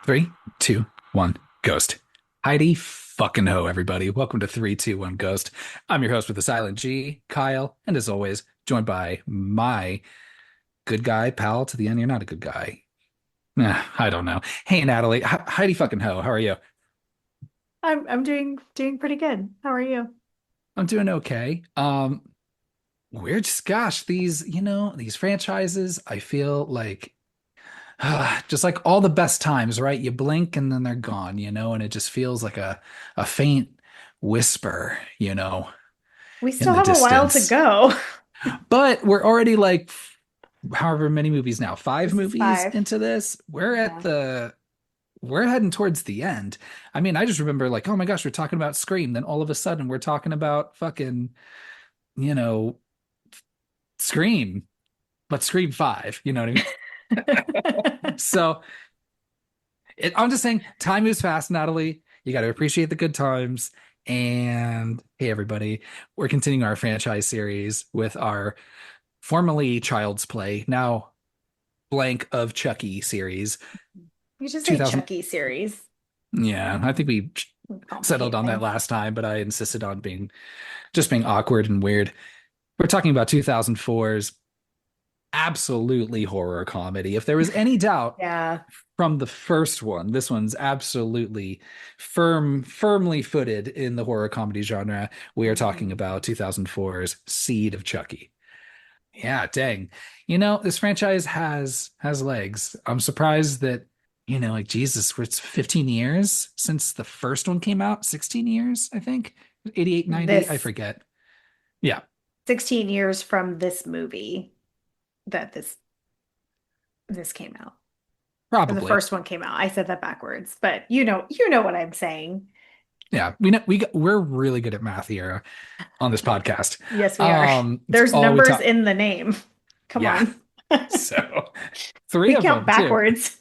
Three, two, one, ghost. Heidi fucking ho, everybody. Welcome to 3, 2, 1, Ghost. I'm your host with the silent G, Kyle, and as always, joined by my good guy pal to the end. You're not a good guy. I don't know. Hey, Natalie. Heidi fucking ho. How are you? I'm doing pretty good. How are you? I'm doing okay. We're just, gosh, these franchises, I feel like just like all the best times, right? You blink and then they're gone, and it just feels like a faint whisper, We in still the have a while to distance. go. But we're already like however many movies now, five This is movies five. into this. Yeah. We're heading towards the end. I mean, I just remember like, oh my gosh, we're talking about Scream. Then all of a sudden we're talking about fucking, you know, Scream, but Scream 5, you know what I mean? So I'm just saying, time moves fast, Natalie. You got to appreciate the good times. And hey, everybody, we're continuing our franchise series with our formerly Child's Play, now blank of Chucky series. You should say 2000. Chucky series. Yeah, I think we settled on that Complicated. last time, but I insisted on being awkward and weird. We're talking about 2004's absolutely horror comedy. If there was any doubt Yeah. from the first one, this one's absolutely firmly footed in the horror comedy genre. We are talking Mhm. about 2004's Seed of Chucky. Yeah, dang. This franchise has legs. I'm surprised that, like Jesus, it's 15 years since the first one came out. 16 years, I think. 88, 90, I This forget. Yeah, 16 years from this movie that this came out. Or the probably. first one came out. I said that backwards, but you know what I'm saying. Yeah, we're really good at math here on this podcast. Yes, we are. It's There's all we numbers talk. in the name. Come Yeah. on. So, three We of count them too. backwards.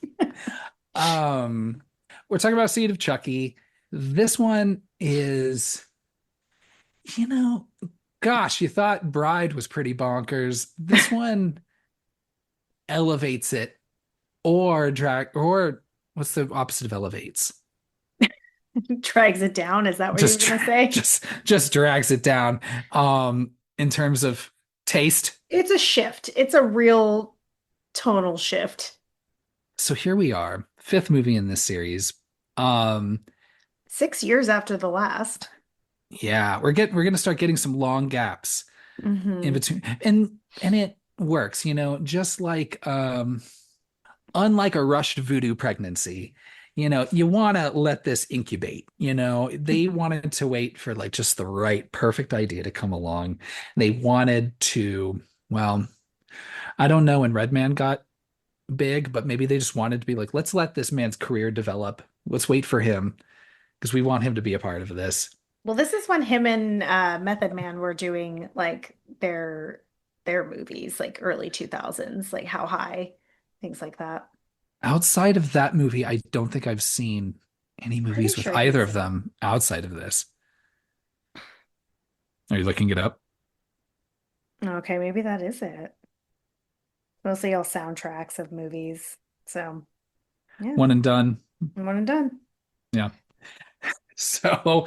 Um, we're talking about Seed of Chucky. This one is, you know, gosh, you thought Bride was pretty bonkers. This one elevates it or what's the opposite of elevates? Drags it down. Is that what you were Just gonna say? just drags it down in terms of taste. It's a shift. It's a real tonal shift. So here we are, fifth movie in this series. Um 6 years after the last. yeah, we're gonna start getting some long gaps in Hmm. between, and it works, just like unlike a rushed voodoo pregnancy. You want to let this incubate. They Hmm. wanted to wait for like just the right perfect idea to come along. They wanted to, well, I don't know when Redman got big, but maybe they just wanted to be like, let's let this man's career develop. Let's wait for him because we want him to be a part of this. Well, this is when him and Method Man were doing like their movies, like early 2000s, like How High, things like that. Outside of that movie, I don't think I've seen any Pretty movies with sure either that's of it. them outside of this. Are you looking it up? Okay, maybe that is it. Mostly all soundtracks of movies. So, yeah, One and done. one and done. Yeah. So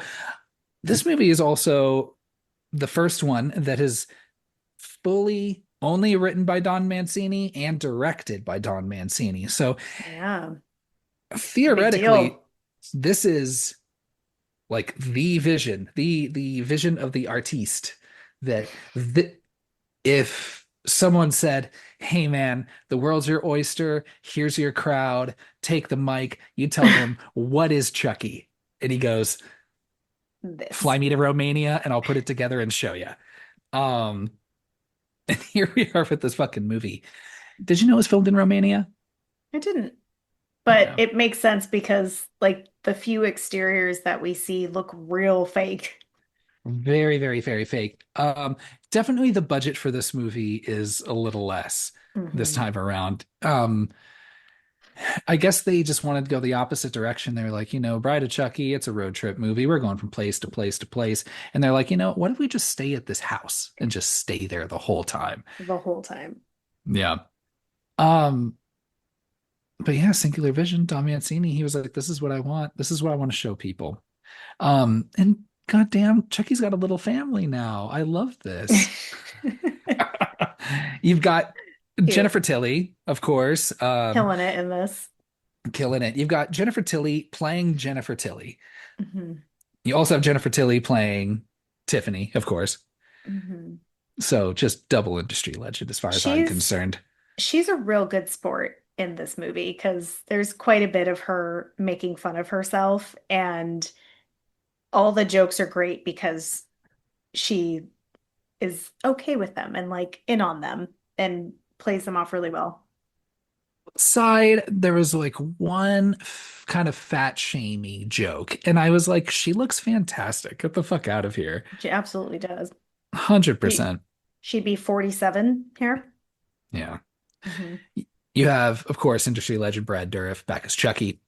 this movie is also the first one that is fully only written by Don Mancini and directed by Don Mancini. So Yeah, big theoretically, deal. this is like the vision of the artiste that if someone said, "Hey man, the world's your oyster, here's your crowd, take the mic, you tell them what is Chucky." And he goes, This. "Fly me to Romania and I'll put it together and show you." Um, and here we are with this fucking movie. Did you know it was filmed in Romania? I didn't. But Yeah. it makes sense because like the few exteriors that we see look real fake. Very, very, very fake. Definitely the budget for this movie is a little less this Hmm. time around. I guess they just wanted to go the opposite direction. They're like, Bride of Chucky, it's a road trip movie. We're going from place to place to place. And they're like, what if we just stay at this house and just stay there the whole time? The whole time. Yeah. Um, but yeah, Singular Vision, Don Mancini, he was like, this is what I want. This is what I want to show people. And goddamn, Chucky's got a little family now. I love this. You've got Cute. Jennifer Tilly, of course, Killing it in this. killing it. You've got Jennifer Tilly playing Jennifer Tilly. Hmm. You also have Jennifer Tilly playing Tiffany, of course. Hmm. So just double industry legend as far as I'm She's concerned. she's a real good sport in this movie because there's quite a bit of her making fun of herself, and all the jokes are great because she is okay with them and like in on them and plays them off really well. Side, there was like one kind of fat shamey joke, and I was like, she looks fantastic. Get the fuck out of here. She absolutely does. She 100%. she'd be 47 here. Yeah. Hmm. You have, of course, industry legend Brad Dourif back as Chucky,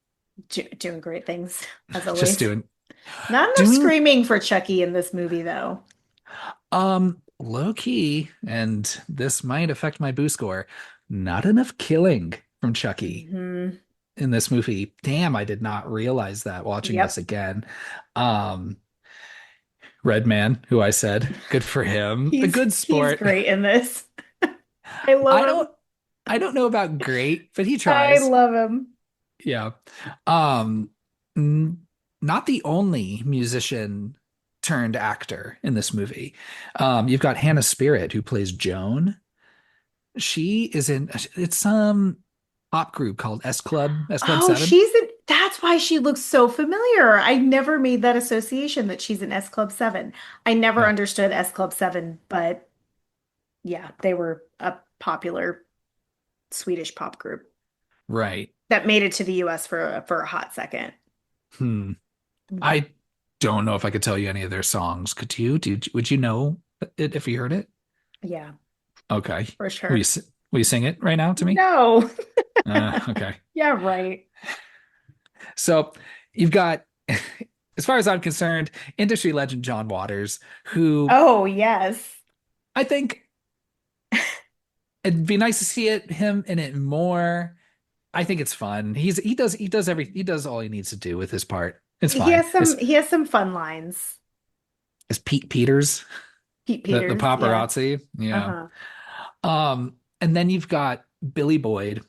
Doing great things as just always. doing Not enough doing screaming for Chucky in this movie though. low key, and this might affect my boo score. Not enough killing from Chucky Hmm. in this movie. Damn, I did not realize that watching this Yep. again. Um, Red Man, who I said, good for him. A good He's sport. great in this. I love I him. don't I don't know about great, but he I tries. love him. Yeah. Um, n Not the only musician turned actor in this movie. You've got Hannah Spirit who plays Joan. She is in it's some pop group called S Club Oh, 7. that's why she looks so familiar. I never made that association that she's in S Club 7. I never Yeah, understood S Club 7, but yeah, they were a popular Swedish pop group right. that made it to the US for a hot second. Hmm. Mhm. I don't know if I could tell you any of their songs. Could you? Would you know it if you heard it? Yeah, Okay. for Will you sure. will you sing it right now to me? No. Okay. Yeah, right. So you've got, as far as I'm concerned, industry legend John Waters, who Oh, yes. I think it'd be nice to see him in it more. I think it's fun. He does all he needs to do with his part. It's He fine. has some he has some fun lines. It's Pete Peters, Pete the Peters, yeah. paparazzi. Yeah. Uh-huh. And then you've got Billy Boyd.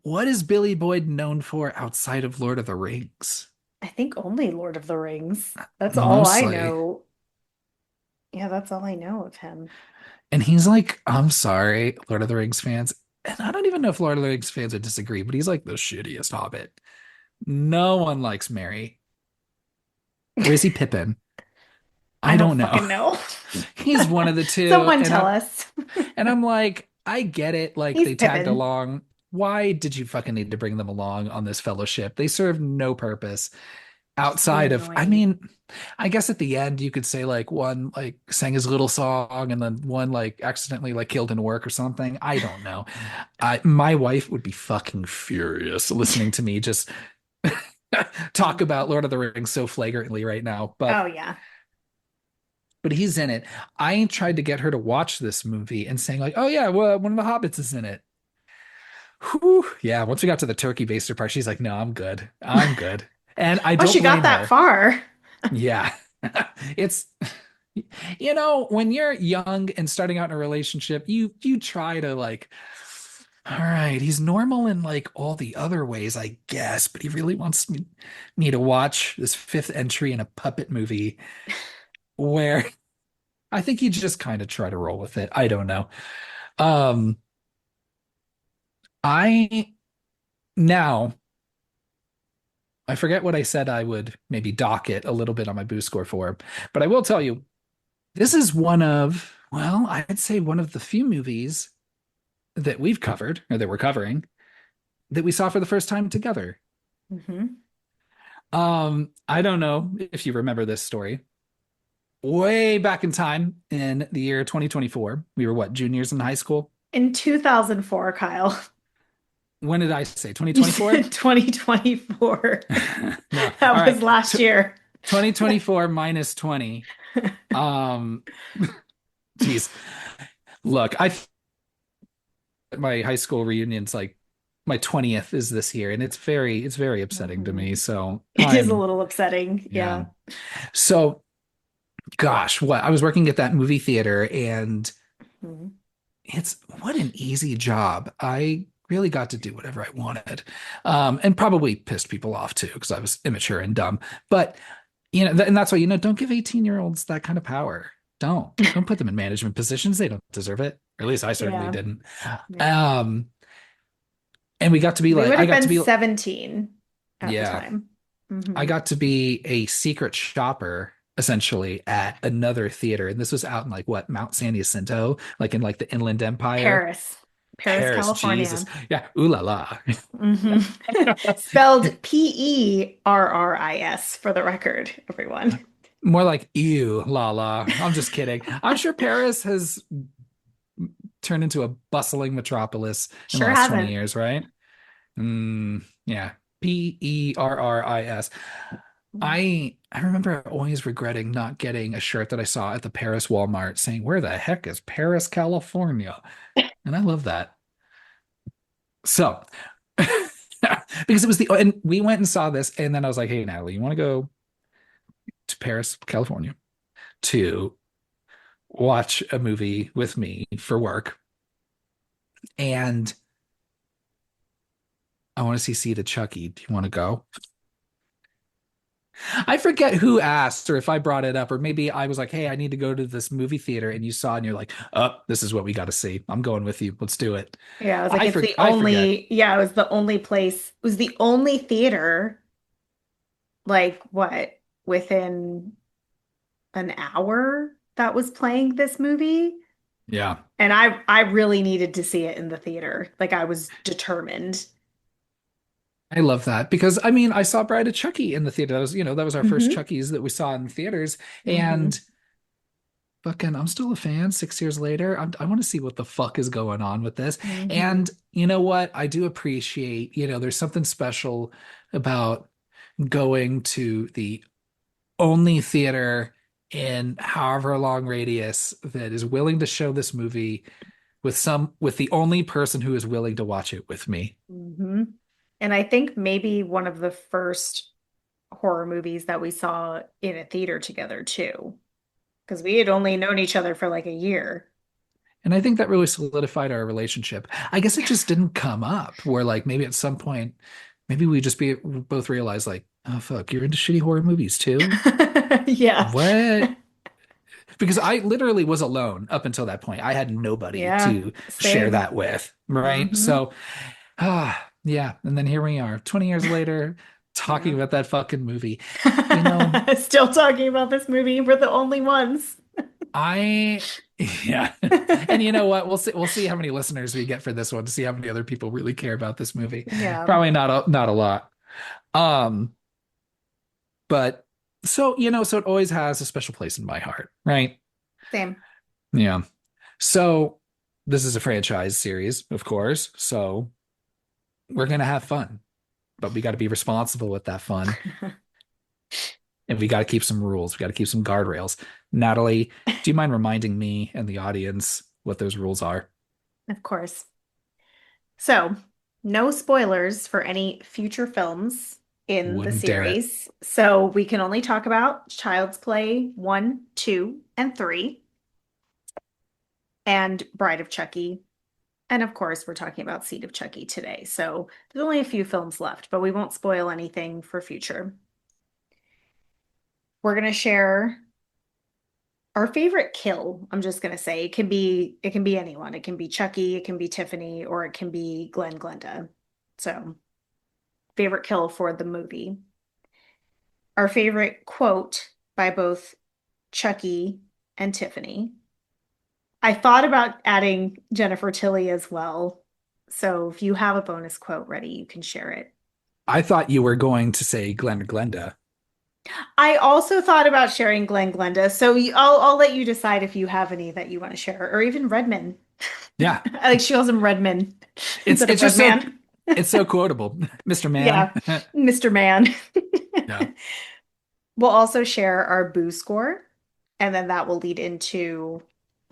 What is Billy Boyd known for outside of Lord of the Rings? I think only Lord of the Rings. That's all I Mostly. know. Yeah, that's all I know of him. And he's like, I'm sorry, Lord of the Rings fans. And I don't even know if Lord of the Rings fans would disagree, but he's like the shittiest hobbit. No one likes Merry. Or is he Pippin? I I don't don't know. fucking know. He's one of the two. Someone tell us. And I'm like, I get it. Like He's they tagged Pippin. along. Why did you fucking need to bring them along on this fellowship? They serve no purpose Just really outside of, I annoying. mean, I guess at the end you could say like one like sang his little song and then one like accidentally like killed in work or something. I don't know. My wife would be fucking furious listening to me just talk about Lord of the Rings so flagrantly right now. Oh yeah. But he's in it. I tried to get her to watch this movie and saying like, "Oh yeah, well, one of the hobbits is in it." Whew. Yeah, once we got to the turkey baster part, she's like, "No, I'm good. I'm good." And I Oh, don't she got blame that her. far. Yeah. It's when you're young and starting out in a relationship, you try to like, all right, he's normal in like all the other ways, I guess, but he really wants me to watch this fifth entry in a puppet movie where I think you just kind of try to roll with it. I don't know. Um, I now I forget what I said I would maybe dock it a little bit on my boost score for, but I will tell you this is one of, well, I'd say one of the few movies that we've covered or that we're covering that we saw for the first time together. Hmm. I don't know if you remember this story. Way back in time in the year 2024, we were what, juniors in high school? In 2004, Kyle. When did I say You 2024? said 2024. No. All That right. was last year. 2024 minus 20. Um, geez. Look, I my high school reunions like my 20th is this year, and it's very upsetting to me. Mhm. So It is a I'm little upsetting. yeah. Yeah. So gosh, what I was working at that movie theater, and Mhm. it's what an easy job. I really got to do whatever I wanted, and probably pissed people off too because I was immature and dumb. But and that's why don't give 18-year-olds that kind of power. Don't put them in management positions. They don't deserve it. Or at least I certainly Yeah. didn't. Yeah. Um, and we got to be We like, would I have got been to be, 17 at the yeah, time. I Hmm. got to be a secret shopper essentially at another theater, and this was out in like what Mount San Jacinto, like in like the Inland Empire. Paris. Paris, Paris, Jesus. California. Yeah. Ooh la la. Hmm. Spelled Perris for the record, everyone. More like ew la la. I'm just kidding. I'm sure Paris has turned into a bustling metropolis in the Sure last 20 hasn't. years, right? Yeah. Perris. I remember always regretting not getting a shirt that I saw at the Paris Walmart saying, "Where the heck is Paris, California?" And I love that. So, because it was and we went and saw this, and then I was like, "Hey, Natalie, you want to go to Paris, California to watch a movie with me for work?" And I want to see Seed of Chucky. Do you want to go? I forget who asked or if I brought it up, or maybe I was like, "Hey, I need to go to this movie theater," and you saw, and you're like, "Oh, this is what we got to see. I'm going with you. Let's do it." Yeah, I was like, it's the I forget. only, yeah, it was the only place, it was the only theater, like what, within an hour that was playing this movie. Yeah, And I really needed to see it in the theater. Like I was determined. I love that because I mean, I saw Bride of Chucky in the theater. That was our first Hmm. Chuckies that we saw in the theaters, Hmm. and fucking, I'm still a fan 6 years later. I want to see what the fuck is going on with this. Hmm. And you know what? I do appreciate, there's something special about going to the only theater in however long radius that is willing to show this movie with the only person who is willing to watch it with me. Hmm. And I think maybe one of the first horror movies that we saw in a theater together too, because we had only known each other for like a year. And I think that really solidified our relationship. I guess it just didn't come up where like maybe at some point, maybe we just both realize like, oh fuck, you're into shitty horror movies too? Yeah. What? Because I literally was alone up until that point. I had nobody Yeah. to share Same. that with, right? Hmm. So, yeah. And then here we are, 20 years later, talking Yeah. about that fucking movie. You know, Still talking about this movie. We're the only ones. I yeah. And you know what? We'll see how many listeners we get for this one to see how many other people really care about this movie. Yeah. Probably not a lot. Um, but so it always has a special place in my heart, right? Same. Yeah. So this is a franchise series, of course. So we're gonna have fun, but we got to be responsible with that fun, and we got to keep some rules. We got to keep some guardrails. Natalie, do you mind reminding me and the audience what those rules are? Of course. So, no spoilers for any future films in the Wouldn't dare it. series. So, we can only talk about Child's Play 1, 2, and 3, and Bride of Chucky. And of course, we're talking about Seed of Chucky today. So, there's only a few films left, but we won't spoil anything for future. We're going to share our favorite kill. I'm just going to say it can be anyone. It can be Chucky, it can be Tiffany, or it can be Glenn Glenda. So, favorite kill for the movie. Our favorite quote by both Chucky and Tiffany. I thought about adding Jennifer Tilly as well. So if you have a bonus quote ready, you can share it. I thought you were going to say Glenn or Glenda. I also thought about sharing Glenn Glenda, so I'll let you decide if you have any that you want to share, or even Redman. Yeah, I like she calls him Redman it's instead of it's just so Redman. it's so quotable, Mr. Man. Yeah, Mr. Man. Yeah. We'll also share our boo score, and then that will lead into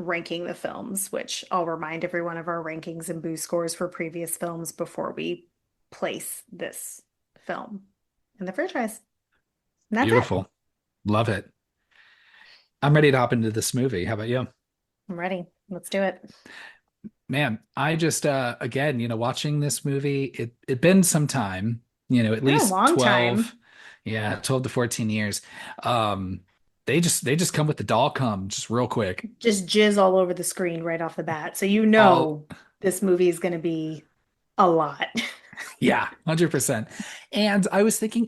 ranking the films, which I'll remind everyone of our rankings and boo scores for previous films before we place this film in the franchise. And that's it. Beautiful. Love it. I'm ready to hop into this movie. How about you? I'm ready. Let's do it. Man, I just again, watching this movie, it been some time, at Been a least long time. 12, yeah, 12 to 14 years. Um, they just come with the doll come just real quick. Just jizz all over the screen right off the bat. So you All know this movie is going to be a lot. Yeah, 100%. And I was thinking,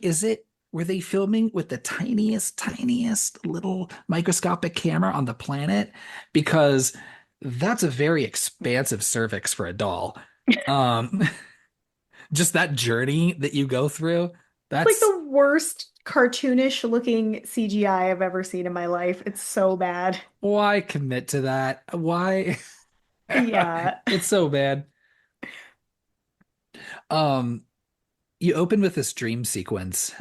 were they filming with the tiniest little microscopic camera on the planet? Because that's a very expansive cervix for a doll. Um, just that journey that you go through, It's like that's the worst cartoonish looking CGI I've ever seen in my life. It's so bad. why commit to that? Why? Yeah. It's so bad. Um, you open with this dream sequence,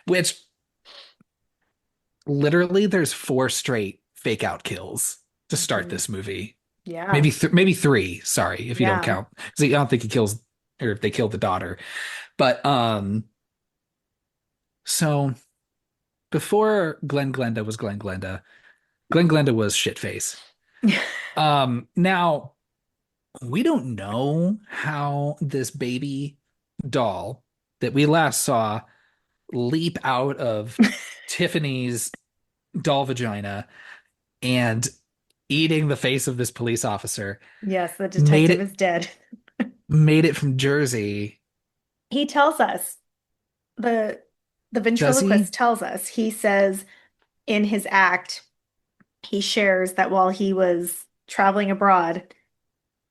which literally there's four straight fake out kills to start Mhm. this movie. Yeah. Maybe three, sorry, if you don't Yeah. count. Because I don't think he kills or if they kill the daughter. But so before Glenn Glenda was Glenn Glenda, Glenn Glenda was shitface. Now we don't know how this baby doll that we last saw leap out of Tiffany's doll vagina and eating the face of this police officer Yes, the made detective it is dead. made it from Jersey. He tells us the the Does he? ventriloquist tells us. He says in his act, he shares that while he was traveling abroad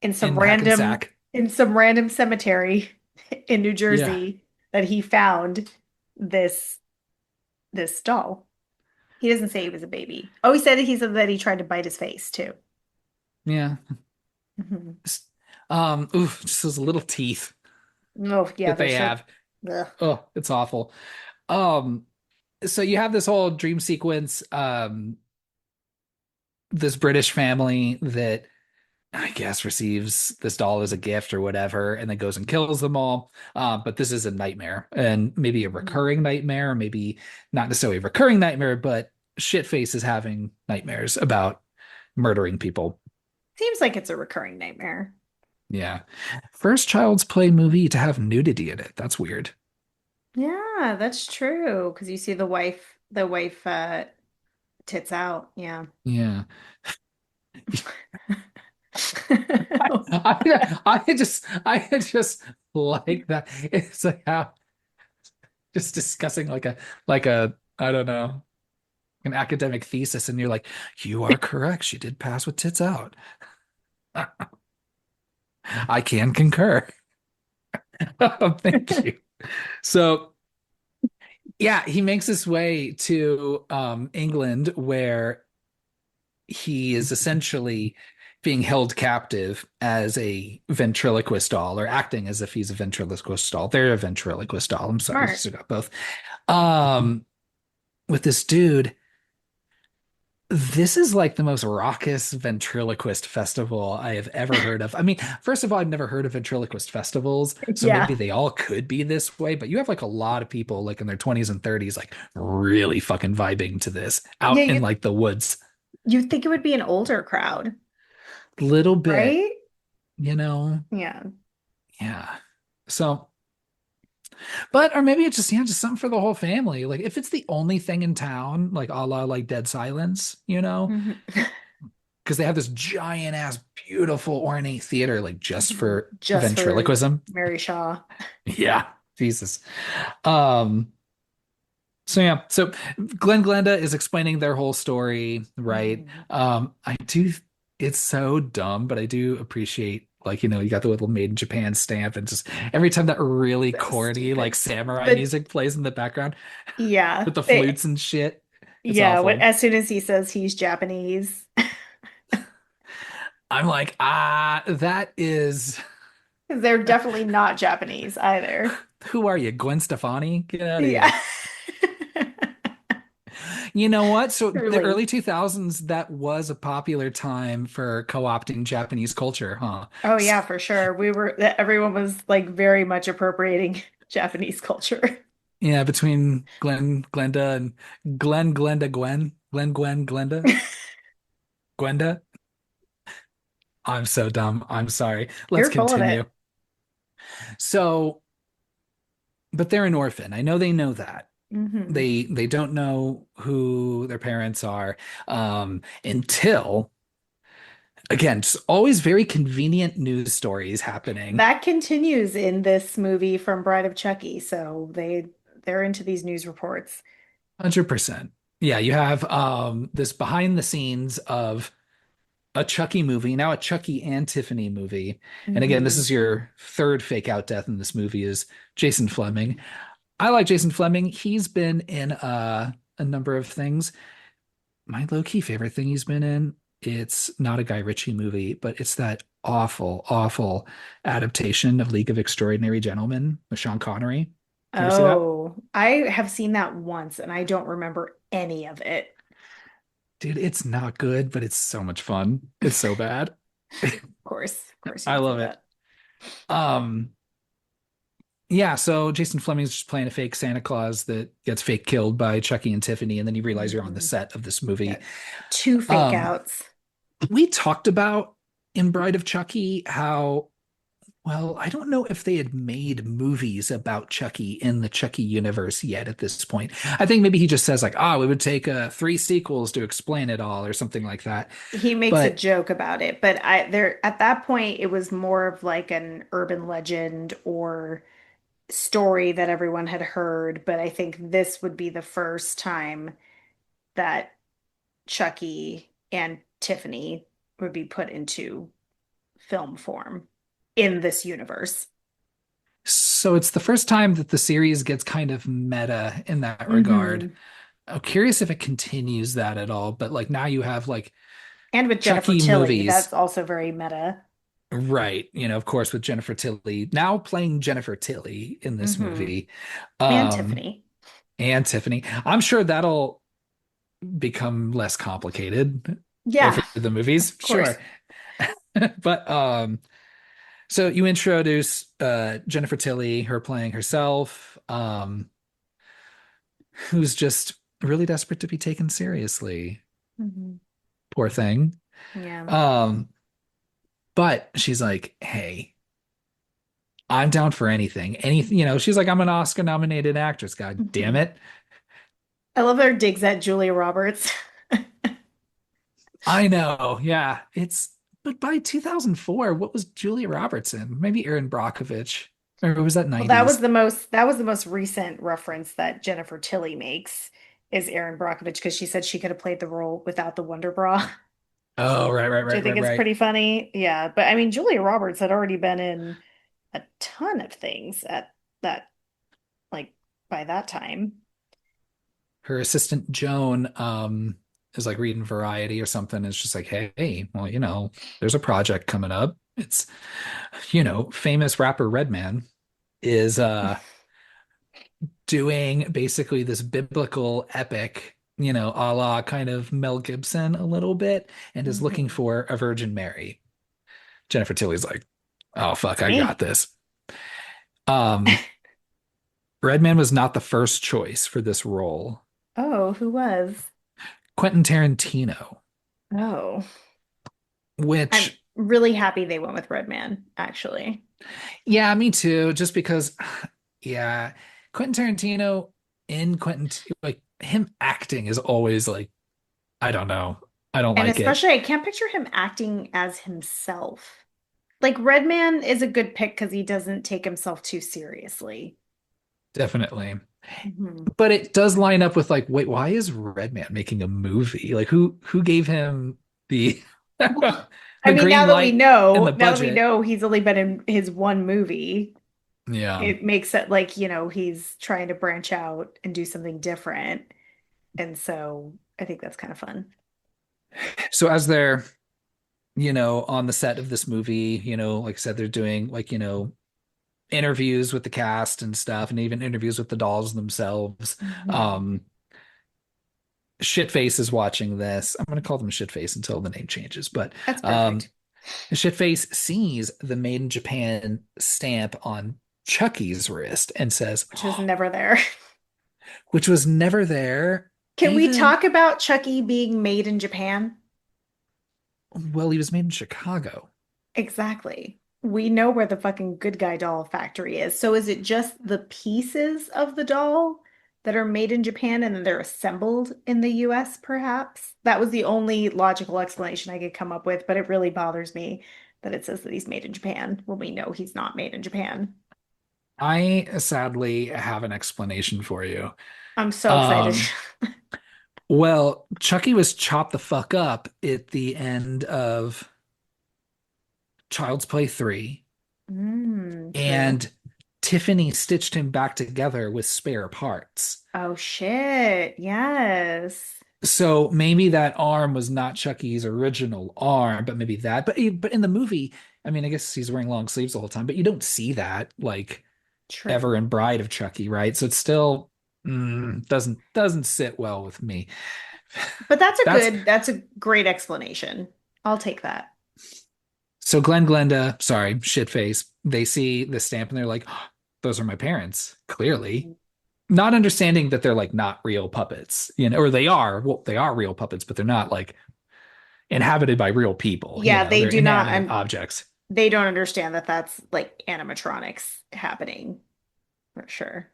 in some In random Hackensack. cemetery in New Yeah. Jersey that he found this this doll. He doesn't say he was a baby. Oh, he said that he tried to bite his face too. Yeah. Mhm. Just, oof, just those little teeth Oh, yeah, that those they sharp. have. Ugh. Oh, it's awful. Um, so you have this whole dream sequence, this British family that I guess receives this doll as a gift or whatever, and then goes and kills them all. But this is a nightmare, and maybe a Mhm. recurring nightmare, maybe not necessarily a recurring nightmare, but Shitface is having nightmares about murdering people. Seems like it's a recurring nightmare. Yeah. First Child's Play movie to have nudity in it. That's weird. Yeah, that's true. Because you see the wife tits out. Yeah. Yeah. I just like that. It's like how just discussing like a I don't know an academic thesis, and you're like, you are correct. She did pass with tits out. I can concur. Thank you. So yeah, he makes his way to England, where he is essentially being held captive as a ventriloquist doll, or acting as if he's a ventriloquist doll. They're a ventriloquist doll. I'm sorry, Smart. so got both. Um, with this dude, this is like the most raucous ventriloquist festival I have ever heard of. I mean, first of all, I've never heard of ventriloquist festivals, so maybe Yeah. they all could be this way, but you have like a lot of people like in their 20s and 30s, like really fucking vibing to this Yeah, out in like the woods. you'd think it would be an older crowd, Little bit, right? you know? Yeah. Yeah. So, but or maybe it's just just something for the whole family. Like if it's the only thing in town, like a la like Dead Silence, Mhm. because they have this giant ass, beautiful, ornate theater, like just for Just for ventriloquism. Mary Shaw. Yeah, Jesus. Um, so yeah, so Glenn Glenda is explaining their whole story, right? Mhm. I do, it's so dumb, but I do appreciate like, you got the little made in Japan stamp, and just every time that really So corny like stupid. samurai But music plays in the background yeah, with the flutes and shit. It's when awful. as soon as he says he's Japanese, I'm like, that is, they're definitely not Japanese either. who are you, Gwen Stefani? Get out of Yeah. here. You know what? So the early Truly. 2000s, that was a popular time for co-opting Japanese culture, huh? Oh yeah, for sure. Everyone was like very much appropriating Japanese culture. Yeah, between Glenda, and Gwen, Glenda, Gwenda. I'm so dumb. I'm sorry. Let's You're full of continue. it. So, but they're an orphan. I know they know that. Hmm. They don't know who their parents are, until again, just always very convenient news stories happening. That continues in this movie from Bride of Chucky, so they're into these news reports. 100%. Yeah, you have this behind the scenes of a Chucky movie, now a Chucky and Tiffany movie. And again, this Hmm. is your third fake out death in this movie is Jason Fleming. I like Jason Fleming. He's been in a number of things. My low-key favorite thing he's been in, it's not a Guy Ritchie movie, but it's that awful, awful adaptation of League of Extraordinary Gentlemen with Sean Connery. You ever see that? Oh, I have seen that once and I don't remember any of it. Dude, it's not good, but it's so much fun. It's so bad. Of course you I would say love it. that. Um, yeah, so Jason Fleming's just playing a fake Santa Claus that gets fake killed by Chucky and Tiffany, and then you realize you're on the Hmm. set of this Yeah. movie. Two fake Um, outs. we talked about in Bride of Chucky how, well, I don't know if they had made movies about Chucky in the Chucky universe yet at this point. I think maybe he just says like, "Ah, we would take three sequels to explain it all," or something like that. He makes a But joke about it, but I there at that point it was more of like an urban legend or story that everyone had heard, but I think this would be the first time that Chucky and Tiffany would be put into film form in this universe. so it's the first time that the series gets kind of meta in that regard. Hmm. I'm curious if it continues that at all, but like now you have like And with Jennifer Chucky Tilly, movies, that's also very meta. right? Of course, with Jennifer Tilly now playing Jennifer Tilly in this Hmm. movie, And um, Tiffany. and Tiffany. I'm sure that'll become less complicated Yeah, over the movies, of sure. course. But so you introduce Jennifer Tilly, her playing herself, who's just really desperate to be taken seriously. Hmm. Poor thing. Yeah. Um, but she's like, hey, I'm down for anything. Anything, she's like, I'm an Oscar nominated actress. God damn Hmm. it. I love their digs at Julia Roberts. I know. Yeah. But by 2004, what was Julia Roberts in? Maybe Erin Brockovich. Or was that Well, 90s? that was the most recent reference that Jennifer Tilly makes is Erin Brockovich because she said she could have played the role without the Wonder Bra, Oh, right, right, which I right, right, think is right. pretty funny. Yeah, but I mean Julia Roberts had already been in a ton of things at that like by that time. Her assistant Joan is like reading Variety or something. It's just like, hey, well, there's a project coming up. It's, famous rapper Redman is doing basically this biblical epic, a la kind of Mel Gibson a little bit, and is looking Hmm. for a Virgin Mary. Jennifer Tilly's like, oh fuck, That's I got me. this. Um, Redman was not the first choice for this role. Oh, who was? Quentin Tarantino, Oh, I'm which, really happy they went with Redman, actually. yeah, me too, just because, yeah, Quentin Tarantino in like him acting is always like, I don't know. I don't And like it. especially, I can't picture him acting as himself. Like Redman is a good pick because he doesn't take himself too seriously. Definitely. Mhm. But it does line up with like, wait, why is Redman making a movie? Like who gave him the Well, I the mean, green light and the now that we budget? know he's only been in his one movie, Yeah. it makes it like, he's trying to branch out and do something different. And so I think that's kind of fun. So as they're, on the set of this movie, like I said, they're doing like, interviews with the cast and stuff, and even interviews with the dolls themselves. Mhm. Um, Shitface is watching this. I'm going to call them Shitface until the name changes. But That's um, perfect. Shitface sees the Made in Japan stamp on Chucky's wrist and says, Which was never there. which was never there. Can we Even, talk about Chucky being made in Japan? well, he was made in Chicago. Exactly. We know where the fucking good guy doll factory is. So is it just the pieces of the doll that are made in Japan and then they're assembled in the US, perhaps? That was the only logical explanation I could come up with, but it really bothers me that it says that he's made in Japan when we know he's not made in Japan. I sadly have an explanation for you. I'm so excited. Um, well, Chucky was chopped the fuck up at the end of Child's Play 3, True. and Tiffany stitched him back together with spare parts. Oh shit. Yes. So maybe that arm was not Chucky's original arm, but maybe that. But in the movie, I mean, I guess he's wearing long sleeves the whole time, but you don't see that like ever True. in Bride of Chucky, right? So it still doesn't sit well with me. But That's that's a great explanation. I'll take that. so Glenda, sorry, shitface. They see the stamp and they're like, "Oh, those are my parents, clearly." Not understanding that they're like not real puppets, or they are. Well, they are real puppets, but they're not like inhabited by real people. Yeah, they They're do not, inanimate objects. they don't understand that that's like animatronics happening for sure.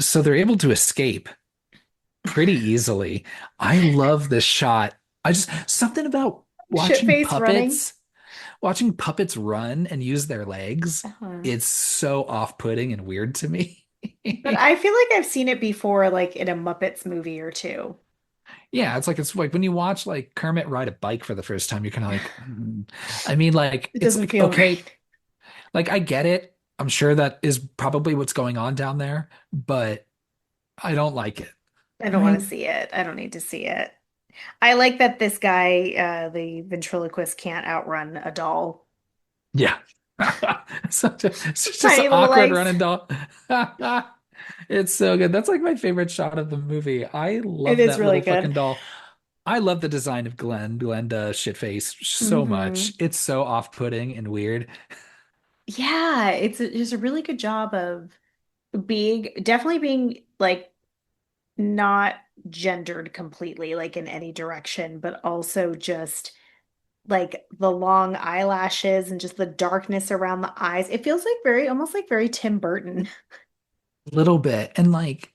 So they're able to escape pretty easily. I love this shot. I just something about Shitface running. watching puppets run and use their legs. Uh-huh. It's so off-putting and weird to me. But I feel like I've seen it before, like in a Muppets movie or two. Yeah, it's like when you watch like Kermit ride a bike for the first time, you're kind of like, I mean, like It it's doesn't like feel okay, right. like I get it. I'm sure that is probably what's going on down there, but I don't like it. I don't want Right? to see it. I don't need to see it. I like that this guy, the ventriloquist, can't outrun a doll. Yeah. It's just an Tiny little awkward legs. running doll. It's so good. That's like my favorite shot of the movie. I It love is that really little good. fucking doll. I love the design of Glenda shitface so much. Hmm. It's so off-putting and weird. Yeah, it's a really good job of definitely being like not gendered completely, like in any direction, but also just like the long eyelashes and just the darkness around the eyes. It feels like almost like very Tim Burton. A little bit. And like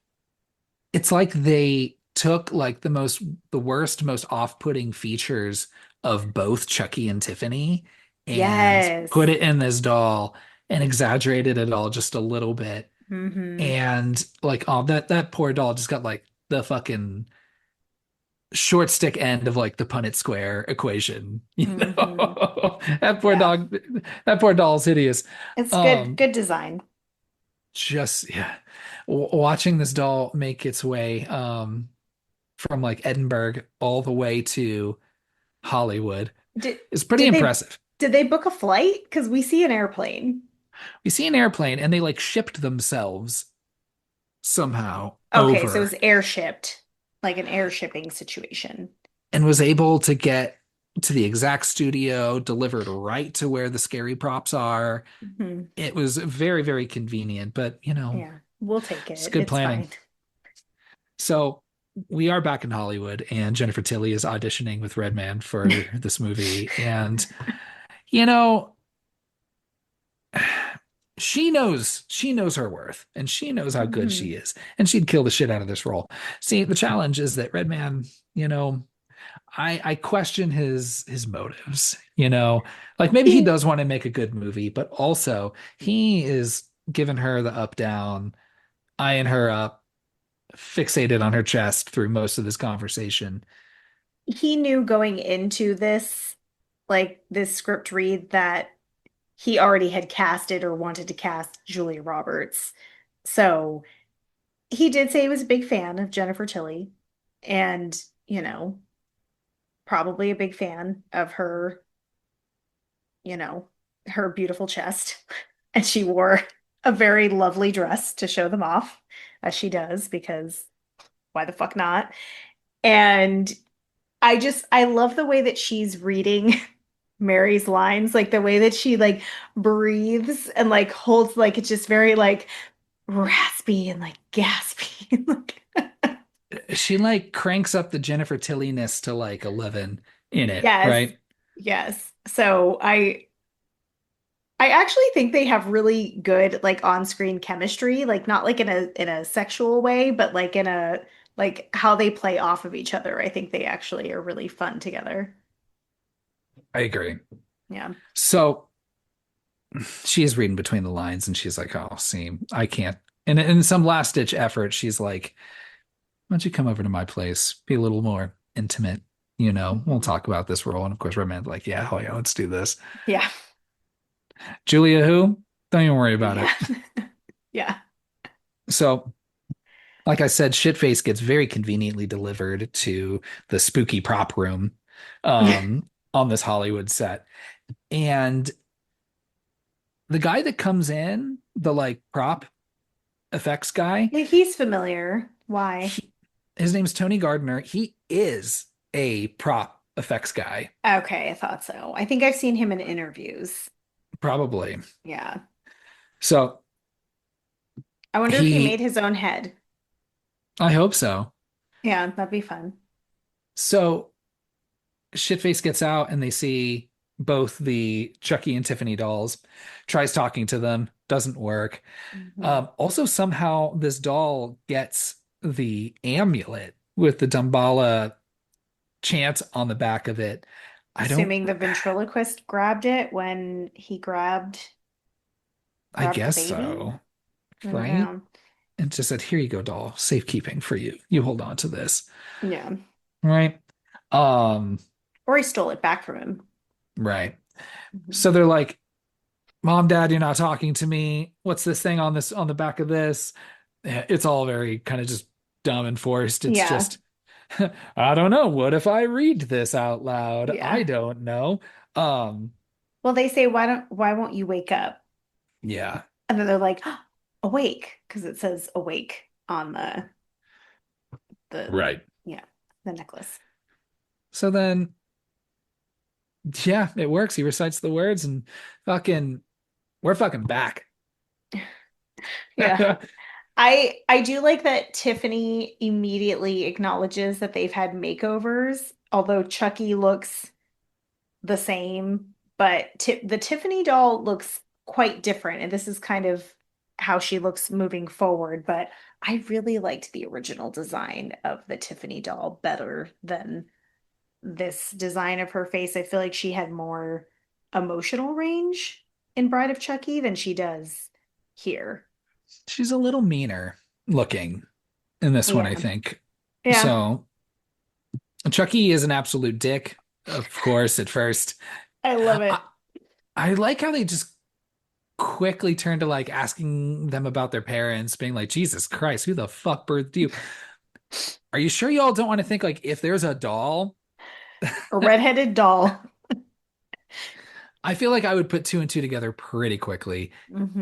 it's like they took like the worst, most off-putting features of both Chucky and Tiffany and put Yes. it in this doll and exaggerated it all just a little bit. Hmm. And like, oh, that poor doll just got like the fucking short stick end of like the Punnett square equation. Hmm. That poor Yeah. dog, that poor doll's hideous. It's Um, good design. just yeah, watching this doll make its way from like Edinburgh all the way to Hollywood Did is pretty did they impressive. did they book a flight? Because we see an airplane. We see an airplane and they like shipped themselves somehow Okay, so it was over airshipped, like an air shipping situation. and was able to get to the exact studio delivered right to where the scary props are. Hmm. It was very, very convenient, but Yeah, we'll take it's it. good It's planning. fine. So we are back in Hollywood and Jennifer Tilly is auditioning with Redman for this movie. And, you know, she knows her worth and she knows how good she Hmm. is. And she'd kill the shit out of this role. See, the challenge is that Redman, I question his motives, like maybe he He does want to make a good movie, but also he is giving her the up down, eyeing her up, fixated on her chest through most of this conversation. he knew going into this, like this script read, that he already had casted or wanted to cast Julia Roberts. So he did say he was a big fan of Jennifer Tilly and, probably a big fan of her, you know, her beautiful chest. And she wore a very lovely dress to show them off, as she does, because why the fuck not? And I love the way that she's reading Mary's lines, like the way that she like breathes and like holds like it's just very like raspy and like gaspy. She like cranks up the Jennifer Tilliness to like 11 in it, Yes. right? Yes. So I actually think they have really good like on-screen chemistry, like not like in a sexual way, but like in a like how they play off of each other. I think they actually are really fun together. I agree. Yeah. So she is reading between the lines and she's like, oh, see, I can't. And in some last ditch effort, she's like, why don't you come over to my place? Be a little more intimate. We'll Mhm. talk about this role. And of course, Redman's like, yeah, oh yeah, let's do this. Yeah. Julia, who? Don't even worry about Yeah. it. Yeah. So, like I said, Shitface gets very conveniently delivered to the spooky prop room on this Hollywood set. And the guy that comes in, the like prop effects guy, Yeah, he's familiar. Why? he, his name's Tony Gardner. He is a prop effects guy, Okay, I thought so. I think I've seen him in interviews. probably. Yeah. So I wonder if he made he, his own head. I hope so. Yeah, that'd be fun. So Shitface gets out and they see both the Chucky and Tiffany dolls, tries talking to them, doesn't work. Mhm. Also, somehow this doll gets the amulet with the Damballa chant on the back of it. I don't, Assuming the ventriloquist grabbed it when he I grabbed the guess baby? so, I don't right? know. And just said, here you go, doll, safekeeping for you. You hold on to this, Yeah. right? Um, Or he stole it back from him. right. Mhm. So they're like, Mom, Dad, you're not talking to me. What's this thing on this on the back of this? Yeah, it's all very kind of just dumb and forced. It's Yeah. just, I don't know. What if I read this out loud? I Yeah. don't know. Um, Well, they say, why won't you wake up? yeah, And then they're like, awake, because it says awake on the right. yeah, the necklace. So then, yeah, it works. He recites the words and fucking, we're fucking back. Yeah. I do like that Tiffany immediately acknowledges that they've had makeovers, although Chucky looks the same, but the Tiffany doll looks quite different, and this is kind of how she looks moving forward. But I really liked the original design of the Tiffany doll better than this design of her face. I feel like she had more emotional range in Bride of Chucky than she does here. She's a little meaner looking in this one, I Yeah. think. Yeah. So Chucky is an absolute dick, of course, at first. I love I, it. I like how they just quickly turn to like asking them about their parents, being like, Jesus Christ, who the fuck birthed you? Are you sure y'all don't want to think like if there's a doll? A redheaded doll. I feel like I would put two and two together pretty quickly,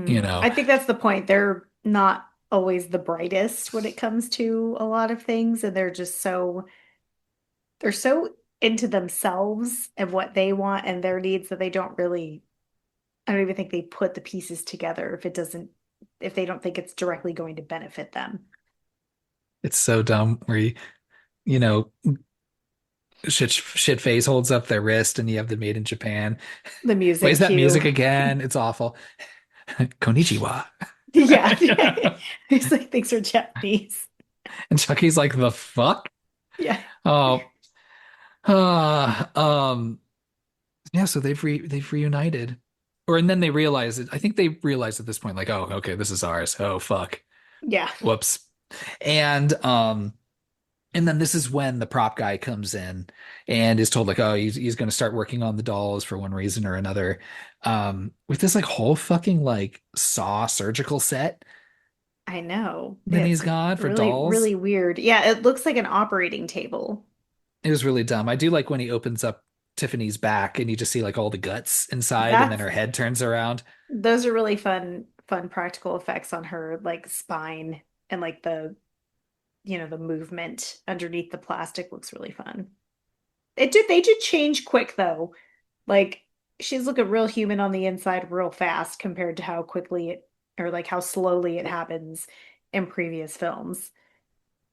you know. I think that's the point. They're not always the brightest when it comes to a lot of things, and they're so into themselves and what they want and their needs that they don't really, I don't even think they put the pieces together if they don't think it's directly going to benefit them. It's so dumb where you know, shit face holds up their wrist and you have the made in Japan. The Plays music that cue. music again. It's awful. Konnichiwa. Yeah. It's like things are Japanese. And Chucky's like, the fuck? Yeah. Oh, um, yeah, so they've reunited. Or and then they realize it. I think they realize at this point, like, oh, okay, this is ours. Oh, fuck. Yeah. Whoops. And and then this is when the prop guy comes in and is told like, oh, he's going to start working on the dolls for one reason or another. With this like whole fucking like saw surgical set I know. that he's It's got for really, dolls. really weird. Yeah, it looks like an operating table. It was really dumb. I do like when he opens up Tiffany's back and you just see like all the guts inside and then That's her head turns around. those are really fun practical effects on her like spine and like the movement underneath the plastic looks really fun. They did change quick though. Like she's looking real human on the inside real fast compared to how quickly it or like how slowly it happens in previous films.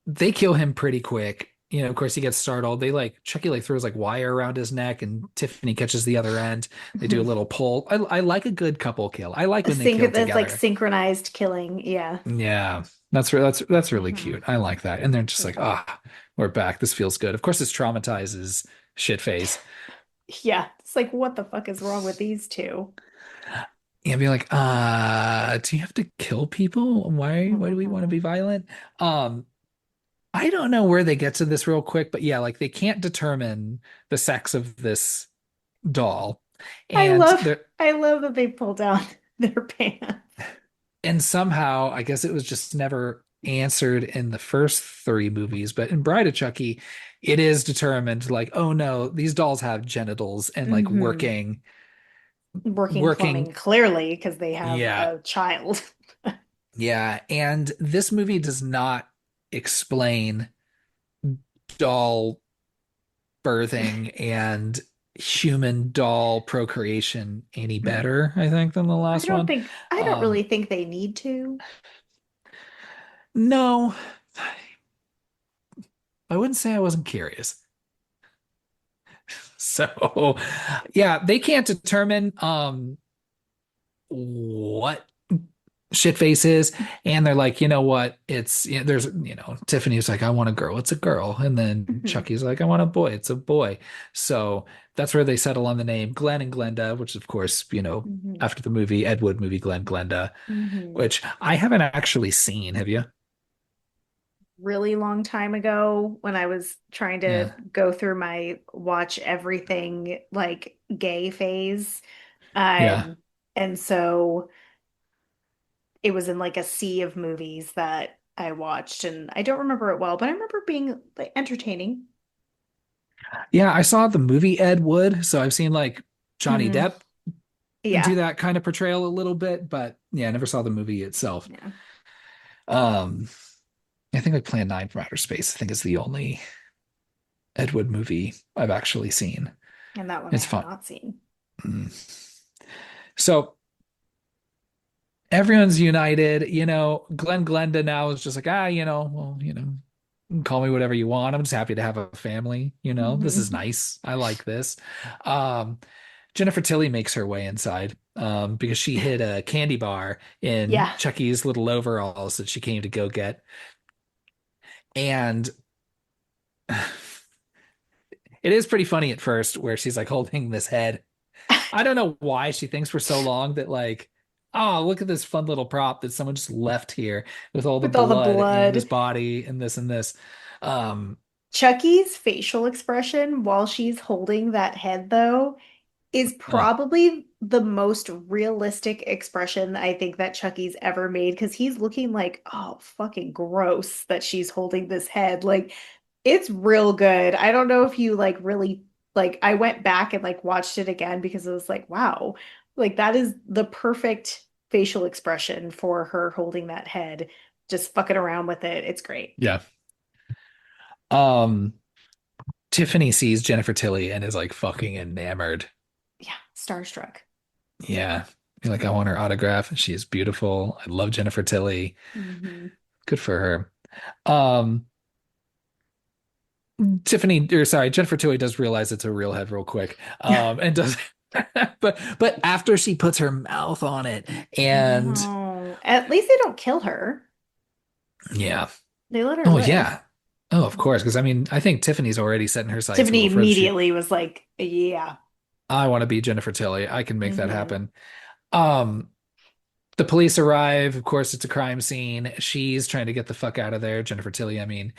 They kill him pretty quick. Of course, he gets startled. They like Chucky like throws like wire around his neck, and Tiffany catches the other end. They do a little pull. I like a good couple kill. I like when they kill That's like together. synchronized killing. Yeah. Yeah, that's really Hmm. cute. I like that. And they're just They're like, fun. ah, we're back. This feels good. Of course, this traumatizes shit face. Yeah. It's like, what the fuck is wrong with these two? And be like, do you have to kill people? Why do we want to be Mhm. violent? Um, I don't know where they get to this real quick, but yeah, like they can't determine the sex of this doll. I And love there I love that they pull down their pants. and somehow I guess it was just never answered in the first three movies, but in Bride of Chucky, it is determined like, oh no, these dolls have genitals and like Hmm. working Working working plumbing clearly because they have yeah, a child. yeah. And this movie does not explain doll birthing and human doll procreation any better, I think, than the last one. I don't Um, really think they need to. no, I wouldn't say I wasn't curious. So, yeah, they can't determine what shitface is, and they're like, you know what? There's Tiffany's like, I want a girl, it's a girl, and then Hmm. Chucky's like, I want a boy, it's a boy. So that's where they settle on the name Glenn and Glenda, which of course, Hmm. after the movie Ed Wood movie Glenn Glenda, Hmm. which I haven't actually seen. Have you? Really long time ago when I was trying to Yeah, go through my watch everything like gay phase. yeah. Um, and so it was in like a sea of movies that I watched, and I don't remember it well, but I remember being like entertaining. Yeah, I saw the movie Ed Wood, so I've seen like Johnny Hmm. Depp do Yeah. that kind of portrayal a little bit, but yeah, I never saw the movie itself. Yeah. Um, I think like Plan 9 from Outer Space, I think is the only Ed Wood movie I've actually seen. And that one I It's have fun. not seen. Mm. So everyone's united, Glenn Glenda now is just like, well, call me whatever you want. I'm just happy to have a family. This is Hmm. nice. I like this. Um, Jennifer Tilly makes her way inside because she hid a candy bar in Yeah. Chucky's little overalls that she came to go get. And it is pretty funny at first where she's like holding this head. I don't know why she thinks for so long that like, oh, look at this fun little prop that someone just left here with all the With all the blood and this blood. body and this and this. Um, Chucky's facial expression while she's holding that head, though, is uh, probably the most realistic expression I think that Chucky's ever made because he's looking like, oh, fucking gross that she's holding this head. Like, it's real good. I don't know if you like really like, I went back and like watched it again because it was like, wow, like that is the perfect facial expression for her holding that head, just fucking around with it. It's great. yeah. Um, Tiffany sees Jennifer Tilly and is like fucking enamored. Yeah, starstruck. Yeah. You're like, I want her autograph. She is beautiful. I love Jennifer Tilly. Hmm. Good for her. Um, Tiffany, or sorry, Jennifer Tilly does realize it's a real head real quick. And does but after she puts her mouth on it I and know. At least they don't kill her. yeah. They let her Oh live. yeah. Oh, of course. Because I mean, I think Tiffany's already setting her sights Tiffany before she immediately was like, yeah. I want to be Jennifer Tilly. I can make that Hmm. happen. Um, the police arrive. Of course, it's a crime scene. She's trying to get the fuck out of there. Jennifer Tilly, I mean.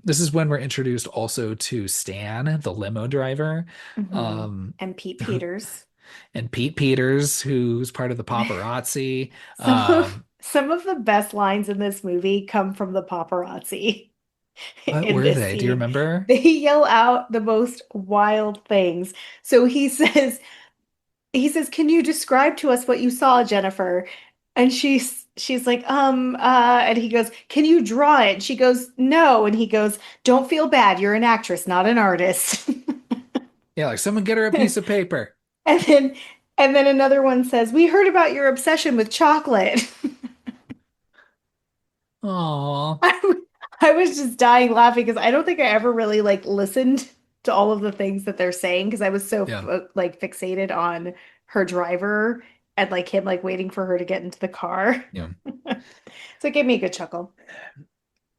This is when we're introduced also to Stan, the limo driver. Hmm. Um, And Pete who, Peters. and Pete Peters, who's part of the paparazzi. Some of the best lines in this movie come from the paparazzi What in were this they? Do you scene. remember? They yell out the most wild things. So he says, "Can you describe to us what you saw, Jennifer?" And she's like, and he goes, "Can you draw it?" And she goes, "No." And he goes, "Don't feel bad. You're an actress, not an artist." Yeah, like someone get her a piece of paper. And then and then another one says, "We heard about your obsession with chocolate." Aw. I, I was just dying laughing because I don't think I ever really like listened to all of the things that they're saying because I was so Yeah. like fixated on her driver and like him like waiting for her to get into the car. Yeah. So it gave me a good chuckle.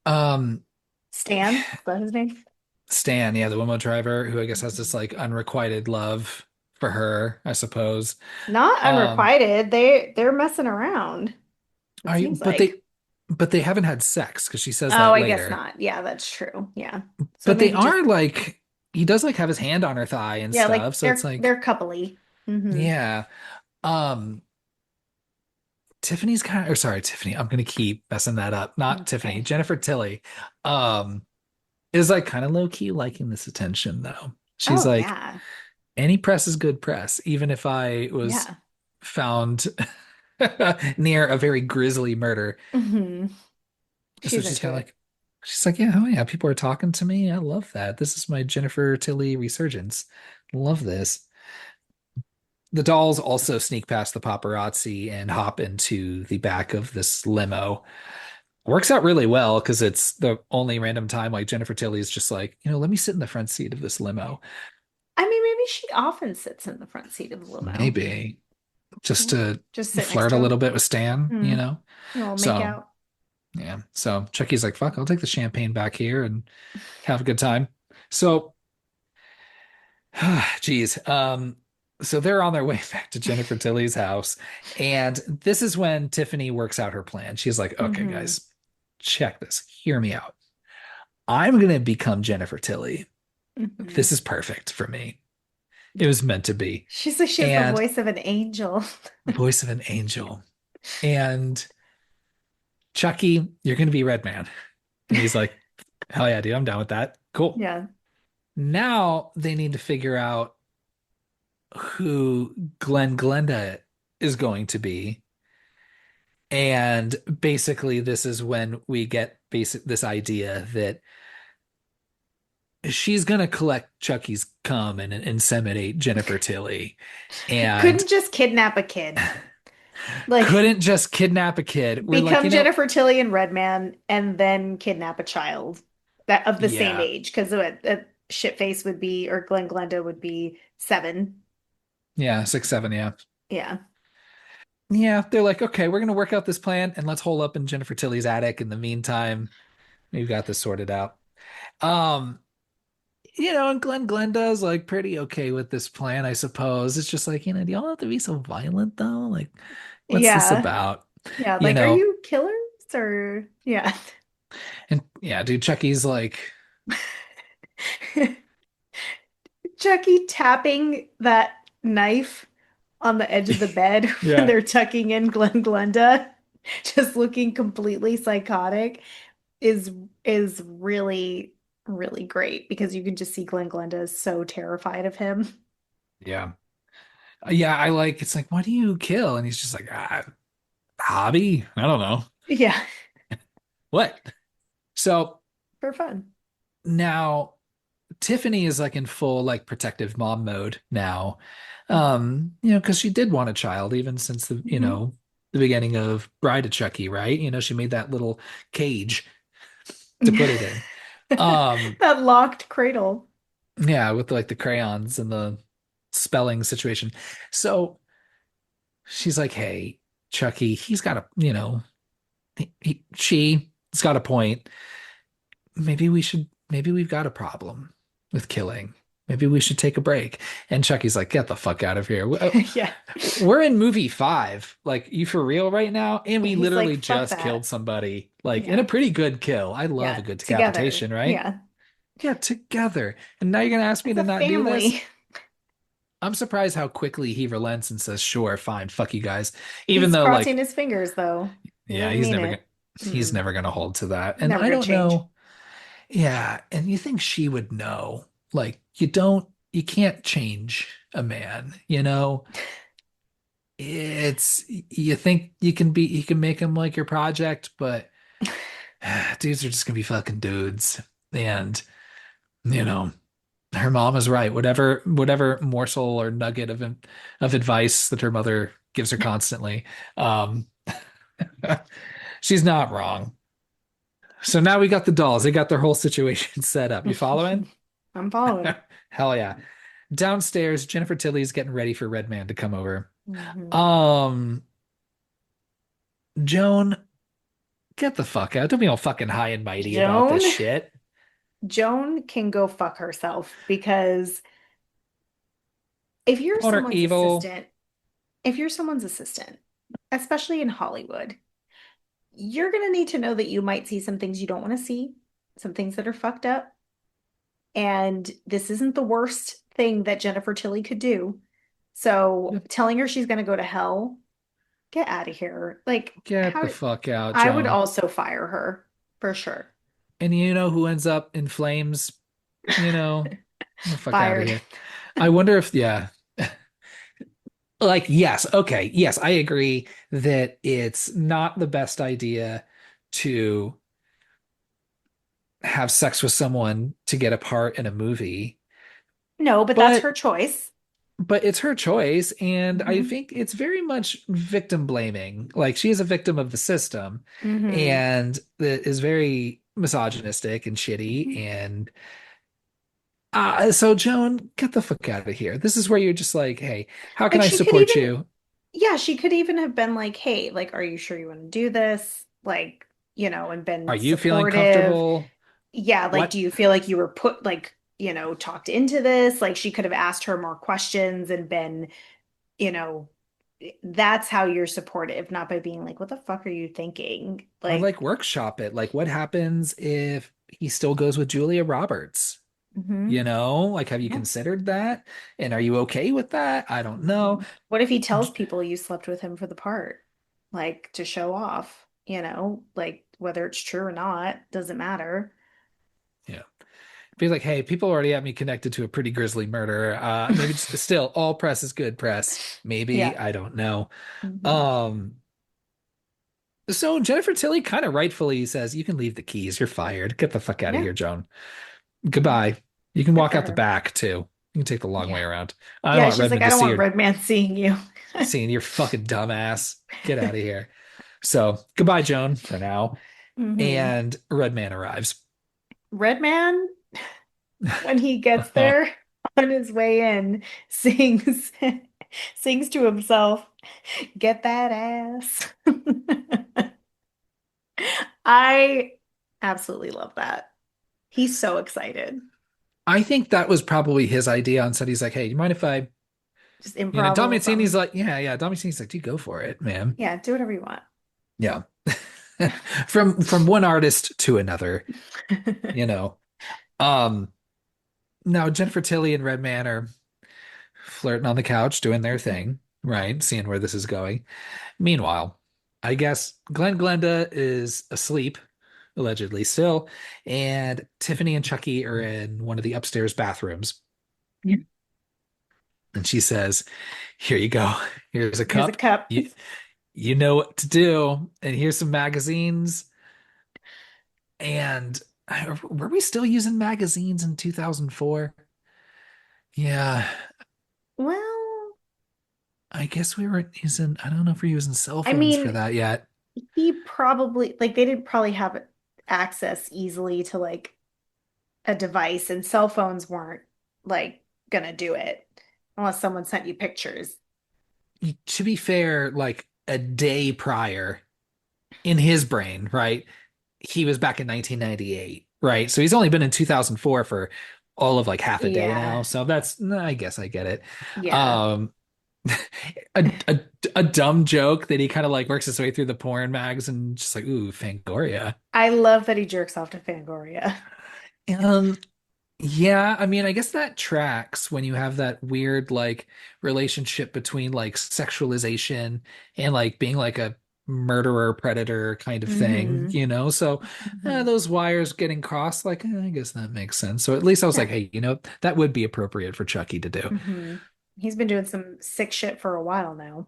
Um, Stan, is that his name? Stan, yeah, the limo driver who I guess has this like unrequited love for her, I suppose. Not Um, unrequited. They're messing around, it are you, seems but like. they haven't had sex because she says Oh, that I guess later. not. Yeah, that's true. Yeah. So But they maybe just are like he does like have his hand on her thigh and yeah, stuff. like So it's like, they're coupley. Hmm. yeah. Um, Tiffany's kind of, or sorry, Tiffany. I'm gonna keep messing that up. Not That's Tiffany, okay. Jennifer Tilly. Um, is like kind of low key liking this attention though. She's Oh like, yeah. any press is good press, even if I was Yeah. found near a very grisly murder. Hmm. So She's she's into kind of it. like, she's like, yeah, oh yeah, people are talking to me. I love that. This is my Jennifer Tilly resurgence. Love this. The dolls also sneak past the paparazzi and hop into the back of this limo. Works out really well because it's the only random time like Jennifer Tilly is just like, let me sit in the front seat of this limo. I mean, maybe she often sits in the front seat of the limo. Maybe just Yeah. to Just sit next flirt a to little him. bit with Stan, Hmm. We'll make So out. yeah. So Chucky's like, fuck, I'll take the champagne back here and have a good time. So geez. So they're on their way back to Jennifer Tilly's house. And this is when Tiffany works out her plan. She's like, okay, Hmm. guys, check this. Hear me out. I'm gonna become Jennifer Tilly. Hmm. This is perfect for me. It was meant to be. She's like she has the And voice of an angel. voice of an angel. And Chucky, you're gonna be Red Man. And he's like, hell yeah, dude, I'm down with that. Cool. Yeah. Now they need to figure out who Glenn Glenda is going to be. And basically, this is when we get basic this idea that she's gonna collect Chucky's cum and inseminate Jennifer Tilly, and Couldn't just kidnap a kid. Like couldn't just kidnap a kid. We're like, become Jennifer Tilly and Redman and then kidnap a child that of the same yeah, age because a shitface would be or Glenn Glenda would be 7. yeah, 6, 7, yeah, Yeah. yeah. They're like, okay, we're gonna work out this plan, and let's hole up in Jennifer Tilly's attic. In the meantime, we've got this sorted out. Um, and Glenn Glenda's like pretty okay with this plan, I suppose. It's just like, do y'all have to be so violent though? Like, what's this Yeah. about? Yeah. You Like, are know, you killers or yeah. and yeah, dude, Chucky's like, Chucky tapping that knife on the edge of the bed when yeah, they're tucking in Glenn Glenda, just looking completely psychotic, is is really, really great because you can just see Glenn Glenda is so terrified of him. yeah, yeah. I like, it's like, why do you kill? And he's just like, hobby? I don't know. Yeah, What? So for fun. now Tiffany is like in full like protective mom mode now. Because she did want a child even since Mhm. the beginning of Bride of Chucky, right? She made that little cage to put it in. Um, That locked cradle. yeah, with like the crayons and the spelling situation. So she's like, hey, Chucky, he's got a, she's got a point. Maybe we've got a problem with killing. Maybe we should take a break. And Chucky's like, get the fuck out of here. Yeah. We're in movie five. Like, you for real right now? And we He's like, literally fuck just that. killed somebody, like in a Yeah. pretty good kill. I love a Yeah. good Together. decapitation, right? Yeah. Yeah, together. And now you're gonna ask me As to a not do this? family. I'm surprised how quickly he relents and says, sure, fine, fuck you guys. Even He's though, crossing like, his fingers though. He yeah, doesn't mean it. he's Mm. never gonna hold to that. And Never I gonna don't change. know. Yeah, and you think she would know. Like, you can't change a man, it's you think you can make him like your project, but dudes are just gonna be fucking dudes. And you know, her mom is right. Whatever morsel or nugget of advice that her mother gives her constantly, um, she's not wrong. So now we got the dolls. They got their whole situation set up. You following? I'm following. Hell yeah. Downstairs, Jennifer Tilly's getting ready for Redman to come over. Hmm. Um, Joan, get the fuck out. Don't be all fucking high and mighty about this Joan, shit. Joan can go fuck herself because if you're Calling her someone's evil. assistant, if you're someone's assistant, especially in Hollywood, you're going to need to know that you might see some things you don't want to see, some things that are fucked up. And this isn't the worst thing that Jennifer Tilly could do. So telling her she's going to go to hell, get out of here. Like, Get the how fuck out, I would Joan. also fire her for sure. And you know who ends up in flames? You know, get the fuck out of Fired. here. I wonder if, yeah. Like, yes, okay, yes, I agree that it's not the best idea to have sex with someone to get a part in a movie, No, but that's her but choice. it's her choice, and I Hmm. think it's very much victim blaming. Like she is a victim of the system, Hmm. and that is very misogynistic and shitty. Hmm. And so Joan, get the fuck out of here. This is where you're just like, hey, how can And I she could support even, you? yeah, she could even have been like, hey, like, are you sure you want to do this? Like, and Are been you feeling supportive. comfortable? Yeah, like, do What? you feel like you were put, like, talked into this? Like, she could have asked her more questions and been, you know, that's how you're supportive, not by being like, what the fuck are you thinking? Or Like, like workshop it. Like, what happens if he still goes with Julia Roberts? hmm. You know, like, have you Yeah. considered that? And are you okay with that? I don't know. Mhm. What if he tells people you slept with him for the part? Like to show off, like whether it's true or not, doesn't matter. Yeah. Be like, hey, people already have me connected to a pretty grisly murder. Maybe just still all press is good press. Maybe, Yeah. I don't know. Hmm. Um, so Jennifer Tilly kind of rightfully says, you can leave the keys. You're fired. Get the fuck out of Yeah. here, Joan. Goodbye. You can Good walk for out the her. back too. You can take the long Yeah. way around. I don't Yeah, want she's like, Redmond I to don't see want her Red Man seeing you. seeing your fucking dumbass. Get out of here. So goodbye, Joan, for now. Hmm. And Redman arrives. Red Man, when he gets there on his way in, sings sings to himself, get that ass. I absolutely love that. He's so excited. I think that was probably his idea on set. He's like, hey, do you mind if I, Just Don improv a little Mancini's something. like, yeah, yeah. Don Mancini's like, you go for it, man. Yeah, do whatever you want. Yeah. From one artist to another, you know. Um, Now Jennifer Tilly and Redman are flirting on the couch, doing their thing, right? Seeing where this is going. Meanwhile, I guess Glenn Glenda is asleep, allegedly still, and Tiffany and Chucky are in one of the upstairs bathrooms. Yeah. And she says, here you go. Here's a Here's a cup. cup. You know what to do. And here's some magazines. And were we still using magazines in 2004? Yeah, Well, I guess we weren't using, I don't know if we're using cell I phones for mean, that yet. he probably like they didn't probably have access easily to like a device, and cell phones weren't like gonna do it unless someone sent you pictures. To be fair, like a day prior in his brain, right? He was back in 1998, right? So he's only been in 2004 for all of like half a day Yeah. now. So that's, I guess I get it. Yeah. Um, a dumb joke that he kind of like works his way through the porn mags and just like, ooh, Fangoria. I love that he jerks off to Fangoria. Um, yeah, I mean, I guess that tracks when you have that weird like relationship between like sexualization and like being like a murderer predator kind of thing, Hmm. you know? So Hmm. those wires getting crossed, like, I guess that makes sense. So at least I was like, Yeah. hey, that would be appropriate for Chucky to do. Hmm. He's been doing some sick shit for a while now.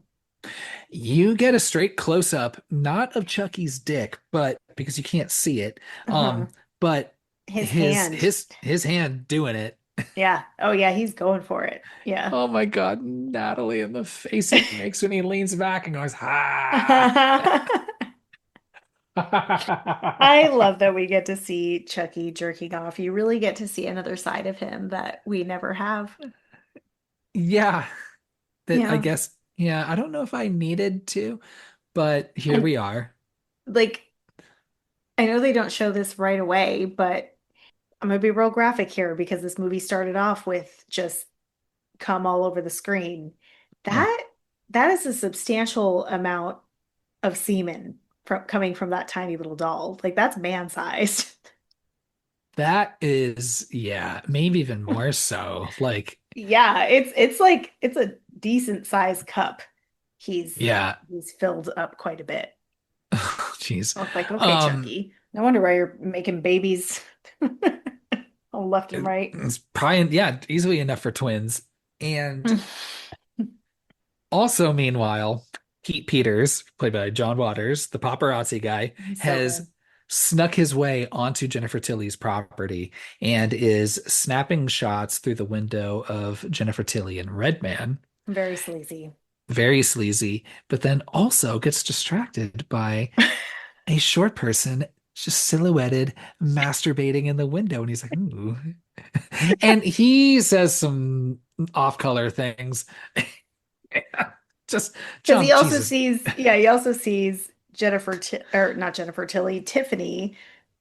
You get a straight close up, not of Chucky's dick, but because you can't see it, Uh-huh. but His his hand. his his hand doing it. Yeah. Oh yeah, he's going for it. Yeah. Oh my God, Natalie, and the face he makes when he leans back and goes, "Ha!" I love that we get to see Chucky jerking off. You really get to see another side of him that we never have. Yeah, that I Yeah. guess. Yeah, I don't know if I needed to, but here And we are. like, I know they don't show this right away, but I'm gonna be real graphic here because this movie started off with just cum all over the screen. Mm. That that is a substantial amount of semen from coming from that tiny little doll. Like that's man-sized. That is, yeah, maybe even more so. Like, Yeah, it's like it's a decent sized cup. He's yeah, he's filled up quite a bit. jeez. I was like, okay, Um, Chucky. No wonder why you're making babies all left and right. it's probably, yeah, easily enough for twins. And also, meanwhile, Pete Peters, played by John Waters, the paparazzi guy, He's so has good. snuck his way onto Jennifer Tilly's property and is snapping shots through the window of Jennifer Tilly and Redman. Very sleazy. Very sleazy, but then also gets distracted by a short person just silhouetted masturbating in the window. And he's like, ooh. And he says some off-color things. Just Because he jump, also Jesus. sees, yeah, he also sees Jennifer, T or not Jennifer Tilly, Tiffany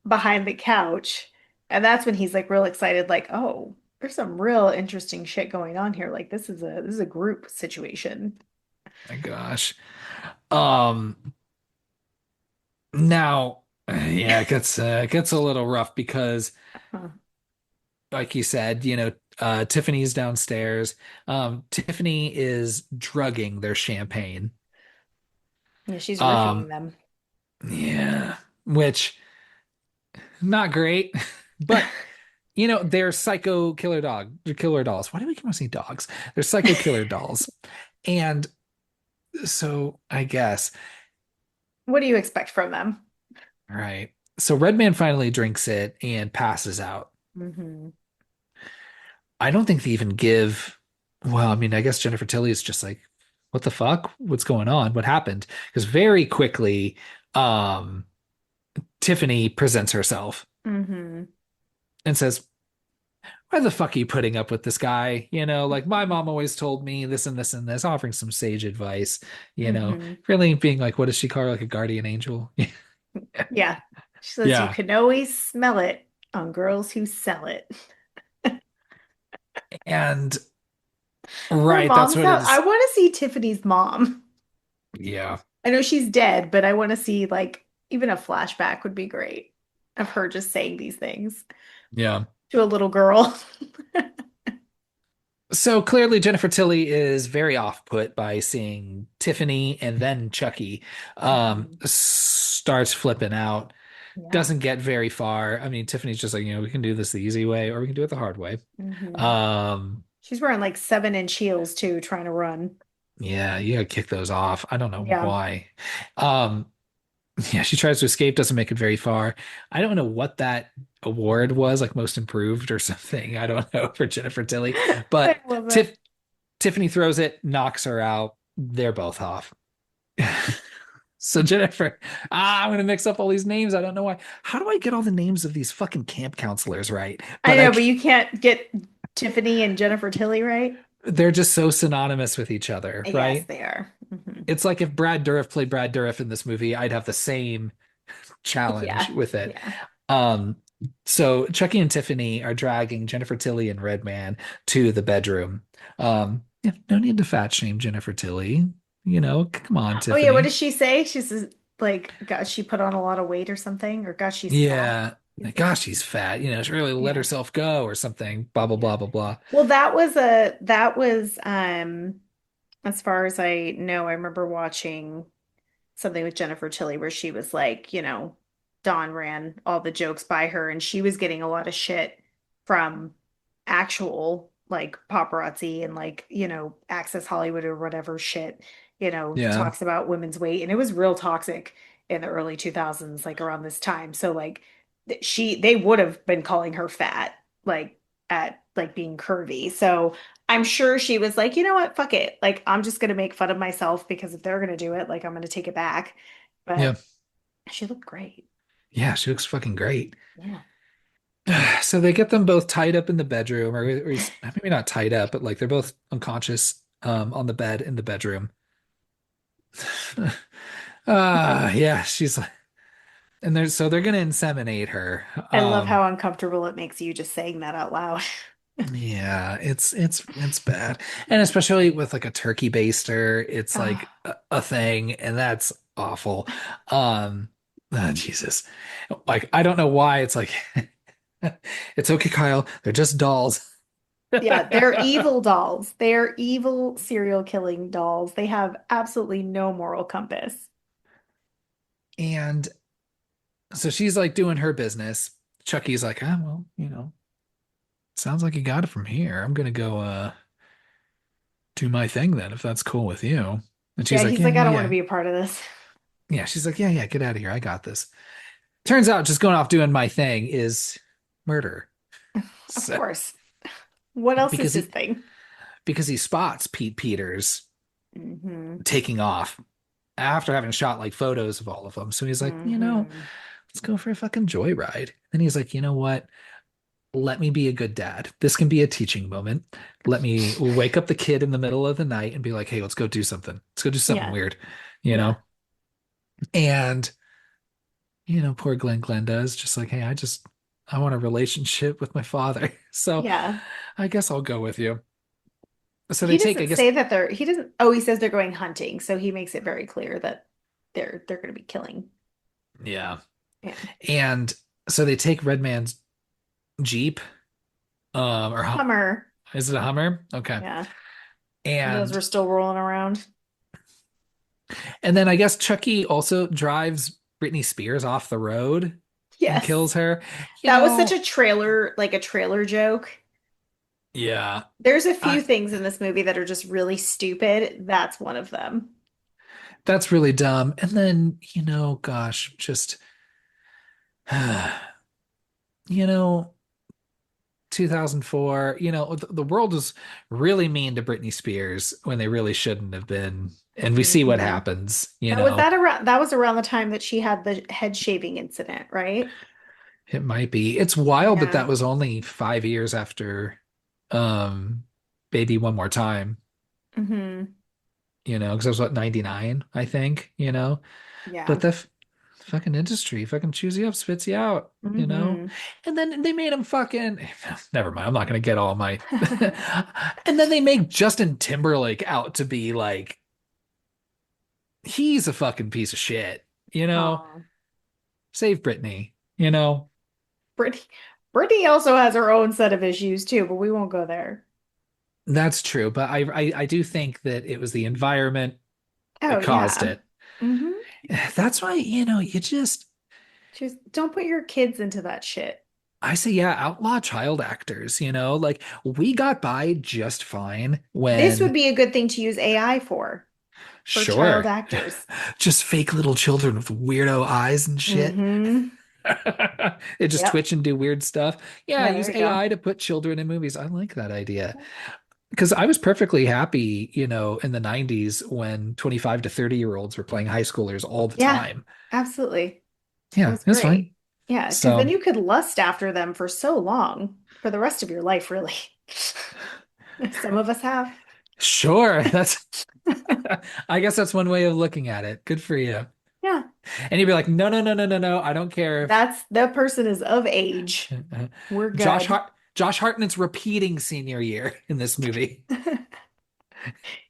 behind the couch. And that's when he's like real excited, like, oh, there's some real interesting shit going on here. Like this is a group situation. My gosh. Um, now, yeah, it gets a little rough because, Huh. like you said, Tiffany's downstairs. Tiffany is drugging their champagne. Yeah, she's roofing Um, them. yeah, which not great, but they're psycho killer dolls. Why do we keep on saying dogs? They're psycho killer dolls, and so I guess What do you expect from them? right. So Redman finally drinks it and passes out. Hmm. I don't think they even give. Well, I mean, I guess Jennifer Tilly is just like, what the fuck? What's going on? What happened? Because very quickly, um, Tiffany presents herself Hmm. and says, why the fuck are you putting up with this guy? Like my mom always told me this and this and this, offering some sage advice, Hmm. really being like, what does she call her? Like a guardian angel? Yeah. She says you Yeah. can always smell it on girls who sell it. And Her right, that's mom's what it house. I is. want to see Tiffany's mom. Yeah. I know she's dead, but I want to see like even a flashback would be great of her just saying these things Yeah. to a little girl. So clearly Jennifer Tilly is very off put by seeing Tiffany and then Chucky Mhm. starts flipping out, Yeah. doesn't get very far. I mean, Tiffany's just like, we can do this the easy way or we can do it the hard way. Hmm. Um, She's wearing like 7-inch heels too, trying to run. yeah, you gotta kick those off. I don't know Yeah. why. Um, yeah, she tries to escape, doesn't make it very far. I don't know what that award was, like most improved or something. I don't know for Jennifer Tilly, I but love it. Tiffany throws it, knocks her out. They're both off. So Jennifer, I'm gonna mix up all these names. I don't know why. How do I get all the names of these fucking camp counselors right? I But know, but you can't get Tiffany and Jennifer Tilly right. they're just so synonymous with each other, Yes, right? they are. Hmm. It's like if Brad Dourif played Brad Dourif in this movie, I'd have the same challenge Yeah. with it. Yeah. Um, so Chucky and Tiffany are dragging Jennifer Tilly and Redman to the bedroom. Yeah, no need to fat shame Jennifer Tilly. Come on, Oh yeah, what Tiffany. does she say? She says like, God, she put on a lot of weight or something, or God, she's fat. Yeah. I Like, think gosh, she she's says, fat. She really let yeah, herself go or something. Blah, blah, yeah. blah, blah, blah. Well, that was as far as I know, I remember watching something with Jennifer Tilly where she was like, Dawn ran all the jokes by her and she was getting a lot of shit from actual like paparazzi and like, Access Hollywood or whatever shit, Yeah. talks about women's weight, and it was real toxic in the early 2000s, like around this time. So like they would have been calling her fat, like at like being curvy. So I'm sure she was like, you know what, fuck it. Like I'm just gonna make fun of myself because if they're gonna do it, like I'm gonna take it back. Yeah. But she looked great. Yeah, she looks fucking great. Yeah. So they get them both tied up in the bedroom, or maybe not tied up, but like they're both unconscious on the bed in the bedroom. Yeah, she's like, and they're gonna inseminate her. I love how uncomfortable it makes you just saying that out loud. Yeah, it's bad. And especially with like a turkey baster, it's like Ah, a thing, and that's awful. Jesus. Like I don't know why it's like it's okay, Kyle. They're just dolls. yeah, they're evil dolls. They're evil serial killing dolls. They have absolutely no moral compass. And so she's like doing her business. Chucky's like, ah, well, sounds like you got it from here. I'm gonna go do my thing then, if that's cool with you. And she's Yeah, like, he's yeah, like, I yeah, don't want to yeah. be a part of this. Yeah, she's like, yeah, yeah, get out of here. I got this. Turns out just going off doing my thing is murder. Of So, course. What else is because his he thing? because he spots Pete Peters Hmm. taking off after having shot like photos of all of them. So he's like, Hmm. let's go for a fucking joyride. And he's like, you know what? Let me be a good dad. This can be a teaching moment. Let me wake up the kid in the middle of the night and be like, hey, let's go do something. Let's go do something Yeah, weird, you yeah, know? And, poor Glenn does just like, hey, I want a relationship with my father. So yeah. I guess I'll go with you. So they He take, I doesn't guess, say that he doesn't, oh, he says they're going hunting, so he makes it very clear that they're going to be killing. yeah. Yeah. And so they take Redman's Jeep, or Hummer. is it a Hummer? Okay. Yeah. And those And were still rolling around. and then I guess Chucky also drives Britney Spears off the road and Yes. kills her. You That was such know, a trailer, like a trailer joke. yeah, There's a few I things in this movie that are just really stupid. That's one of them. that's really dumb. And then, gosh, just you know, 2004, the world was really mean to Britney Spears when they really shouldn't have been. And we see what Hmm. happens, That was around the time that she had the head shaving incident, right? It might be. It's wild that Yeah. that was only 5 years after um Baby One More Time, Hmm. because it was what, 99, I think, But Yeah. the fucking industry fucking chews you up, spits you out, Hmm. And then they made him fucking never mind, I'm not gonna get all my and then they make Justin Timberlake out to be like he's a fucking piece of shit, Oh. Save Britney. Brittany Brittany also has her own set of issues too, but we won't go there. That's true, but I do think that it was the environment Oh that caused yeah. it. Hmm. That's why, you just Just don't put your kids into that shit. I say, yeah, outlaw child actors, like we got by just fine This would when be a good thing to use AI for child sure, actors. just fake little children with weirdo eyes and shit. Hmm. They just Yep. twitch and do weird stuff. Yeah, Yeah, use there you go. AI to put children in movies. I like that idea. Because I was perfectly happy, in the 90s when 25 to 30-year-olds were playing high schoolers all the Yeah, time. absolutely. It Yeah, was that's fine. great. Yeah, because then So, you could lust after them for so long, for the rest of your life, really. Some of us have. sure, that's I guess that's one way of looking at it. Good for you. Yeah, And you'd be like, no, no, no, no, no, no. I don't care if that person is of age. We're Josh good. Hart Josh Hartnett's repeating senior year in this movie.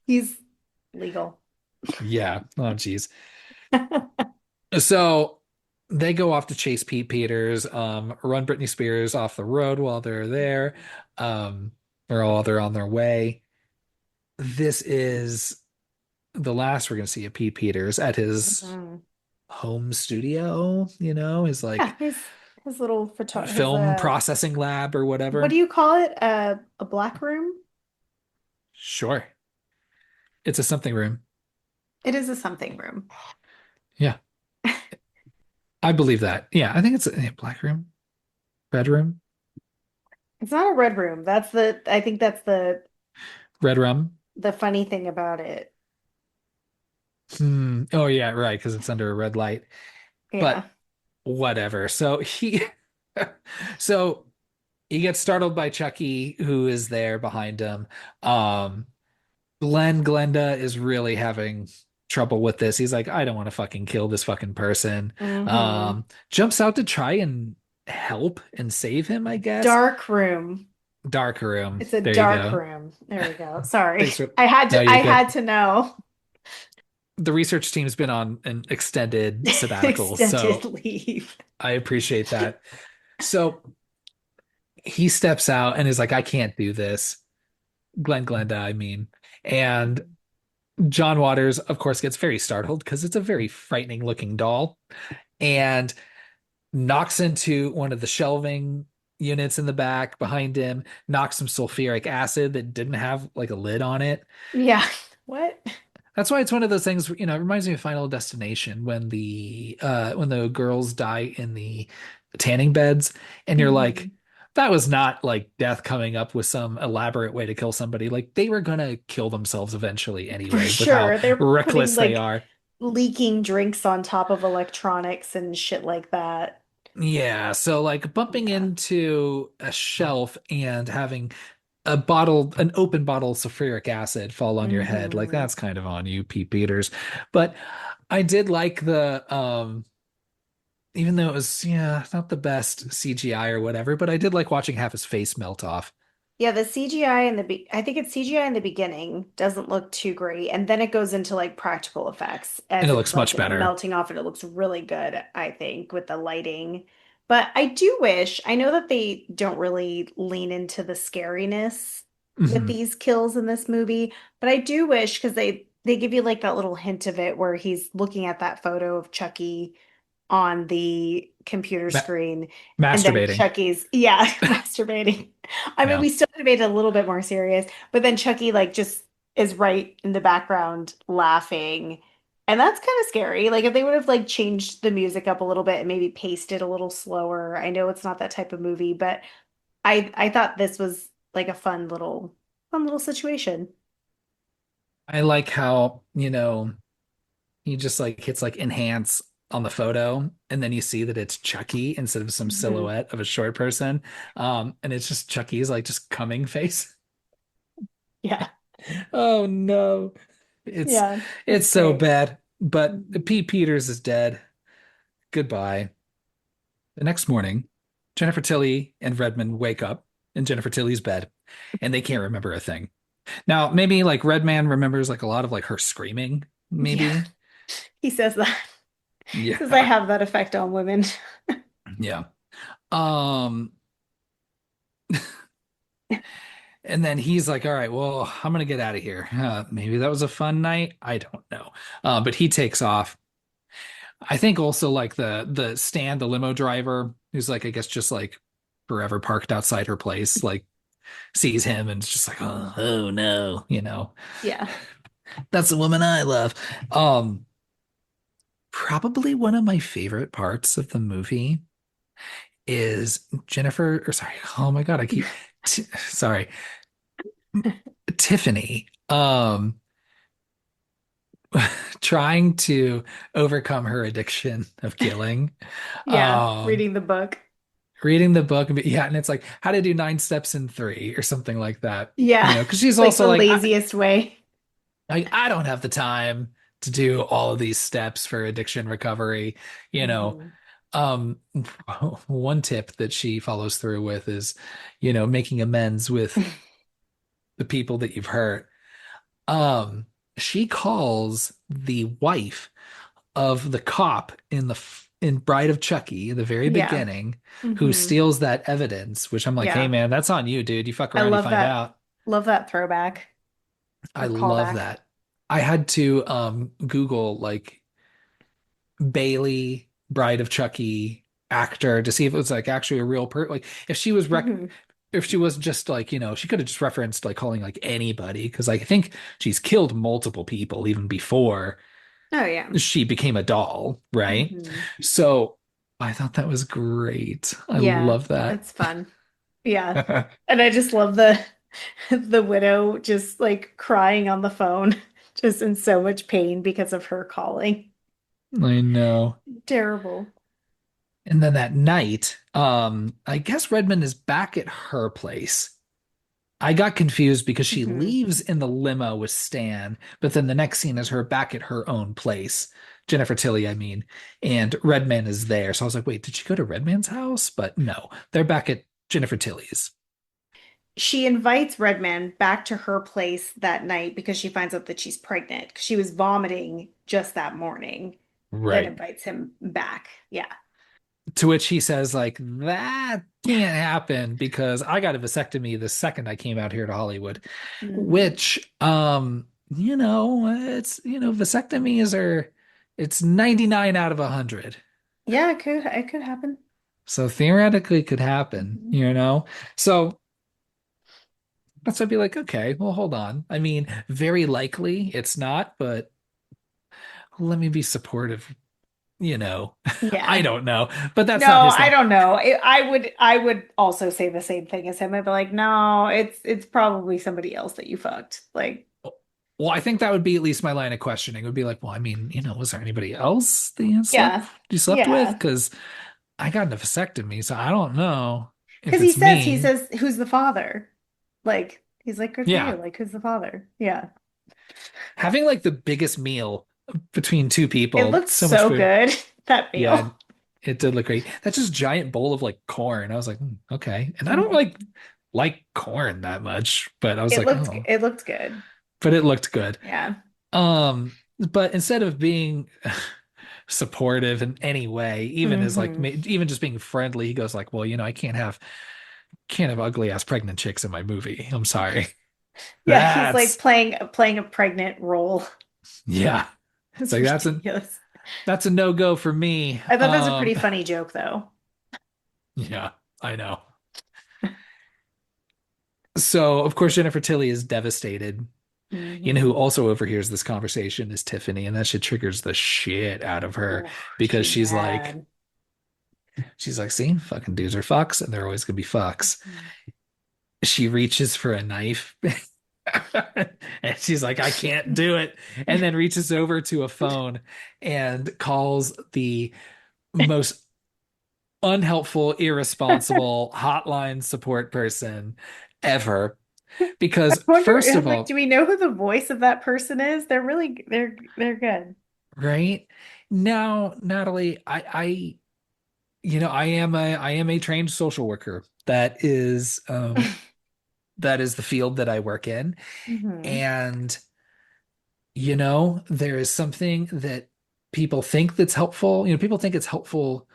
He's legal. Yeah. Oh, geez. So they go off to chase Pete Peters, run Britney Spears off the road while they're there, or while they're on their way. This is the last we're going to see of Pete Peters at his Mhm. home studio, his Yeah, like his little photo his film processing lab or what do whatever. you call it? A black room? Sure. It's a something room. It is a something room. Yeah, I believe that. Yeah, I think it's a black room, bedroom, It's not a red room. I think that's red room. the funny thing about it. Hmm. Oh yeah, right, because it's under a red light. Yeah. But whatever. So he gets startled by Chucky, who is there behind him. Um, Glenda is really having trouble with this. He's like, I don't want to fucking kill this fucking person. Hmm. Jumps out to try and help and save him, I guess. Dark room. Dark room. It's a There you dark go. room. There we go. Sorry. Thanks for. No, I you're good. had to know. The research team's been on an extended sabbatical, Extended so leave. I appreciate that. So he steps out and is like, I can't do this. Glenda, I mean. And John Waters, of course, gets very startled because it's a very frightening looking doll and knocks into one of the shelving units in the back behind him, knocks some sulfuric acid that didn't have like a lid on it. Yeah. What? That's why it's one of those things, it reminds me of Final Destination when the girls die in the tanning beds and you're like, Mhm. that was not like death coming up with some elaborate way to kill somebody. Like they were gonna kill themselves eventually For anyway with how sure. They're putting reckless they like are. leaking drinks on top of electronics and shit like that. Yeah, so like bumping Yeah. into a shelf and having an open bottle of sulfuric acid fall on your head, like Hmm. that's kind of on you, Pete Peters. But I did like even though it was, yeah, not the best CGI or whatever, but I did like watching half his face melt off. Yeah, the CGI in I think it's CGI in the beginning doesn't look too great, and then it goes into like practical effects And as it it's looks much like better. melting off, and it looks really good, I think, with the lighting. But I do wish, I know that they don't really lean into the scariness with Hmm. these kills in this movie, but I do wish because they give you like that little hint of it where he's looking at that photo of Chucky on the computer Ma screen. And then masturbating. Chucky's, yeah, masturbating. I mean, Yeah. we still made it a little bit more serious, but then Chucky like just is right in the background laughing. And that's kind of scary. Like if they would have like changed the music up a little bit and maybe paced it a little slower. I know it's not that type of movie, but I thought this was like a fun little situation. I like how, he just like hits like enhance on the photo and then you see that it's Chucky instead of some Mhm. silhouette of a short person. And it's just Chucky's like just coming face. Yeah. Oh no. It's Yeah, it's it's so great. bad. But Mhm. Pete Peters is dead. Goodbye. The next morning, Jennifer Tilly and Redmond wake up in Jennifer Tilly's bed and they can't remember a thing. Now, maybe like Redman remembers like a lot of like her screaming, Yeah, maybe. he says that. Says I Yeah. have that effect on women. Yeah. Um, and then he's like, all right, well, I'm gonna get out of here. Maybe that was a fun night. I don't know. But he takes off. I think also like the Stan, the limo driver, who's like, I guess just like forever parked outside her place, like sees him and it's just like, oh no, Yeah. that's the woman I love. Um, Probably one of my favorite parts of the movie is Jennifer, or sorry, oh my God, sorry, Tiffany, trying to overcome her addiction of killing. Yeah, Um, reading the book. Reading the book, yeah, and it's like how to do 9 steps in three or something like that, Yeah, because she's like also the like, laziest way. I don't have the time to do all of these steps for addiction recovery, you know. Hmm. Um, one tip that she follows through with is, making amends with the people that you've hurt. Um, she calls the wife of the cop in Bride of Chucky in the very Yeah. beginning, who Hmm. steals that evidence, which I'm like, hey Yeah. man, that's on you, dude. You fuck I around, you love find that. out. Love that throwback I or love callback. that. I had to Google like Bailey, Bride of Chucky actor to see if it was like actually a real like Hmm. if she was just like, she could have just referenced like calling like anybody because I think she's killed multiple people even before. Oh yeah. she became a doll, right? Hmm. So I thought that was great. I Yeah, love that. it's fun. Yeah. And I just love the the widow just like crying on the phone, just in so much pain because of her calling. I know. Terrible. And then that night, I guess Redmond is back at her place. I got confused because she Hmm. leaves in the limo with Stan, but then the next scene is her back at her own place. Jennifer Tilly, I mean, and Redman is there. So I was like, wait, did she go to Redman's house? But no, they're back at Jennifer Tilly's. She invites Redman back to her place that night because she finds out that she's pregnant because she was vomiting just that morning, then Right. invites him back. Yeah. To which he says, like, that can't happen because I got a vasectomy the second I came out here to Hollywood. Hmm. Which, vasectomies are, it's 99 out of 100. Yeah, it could happen. So theoretically could happen, Hmm. you know? So that's I'd be like, okay, well, hold on. I mean, very likely it's not, but let me be supportive, you know. I Yeah. don't know, but that's No, not his I thing. don't know. I would also say the same thing as him. I'd be like, no, it's probably somebody else that you fucked. Like, Well, I think that would be at least my line of questioning. It would be like, well, I mean, was there anybody else that yeah. you slept with? Yeah. Because I got a vasectomy, so I don't know if Because it's he me. says, who's the father? Like, he's like, good for you. Yeah. Like, who's the father? Yeah. Having like the biggest meal between two It people, looked so much so food. good, that Yeah, meal. it did look great. That's just giant bowl of like corn. I was like, okay. And I don't Mhm. like corn that much, but I was like, oh, It looked good. but it looked good. Yeah. But instead of being supportive in any way, even as like Hmm. even just being friendly, he goes like, well, I can't have ugly ass pregnant chicks in my movie. I'm sorry. Yeah, he's like That's playing a pregnant role. yeah. It's It's like ridiculous. that's a no-go for me. I thought that was a pretty funny joke though. Yeah, I know. So, of course, Jennifer Tilly is devastated. Who Hmm. also overhears this conversation is Tiffany, and that shit triggers the shit out of her Oh, because she's mad. she's like, see, fucking dudes are fucks, and they're always gonna be fucks. Mhm. She reaches for a knife, and she's like, I can't do it, and then reaches over to a phone and calls the most unhelpful, irresponsible hotline support person ever. I Because wonder, first I'm of like, do all, we know who the voice of that person is? They're good. right now, Natalie, I am a trained social worker. That is the field that I work in. Hmm. And there is something that people think that's helpful. People think it's helpful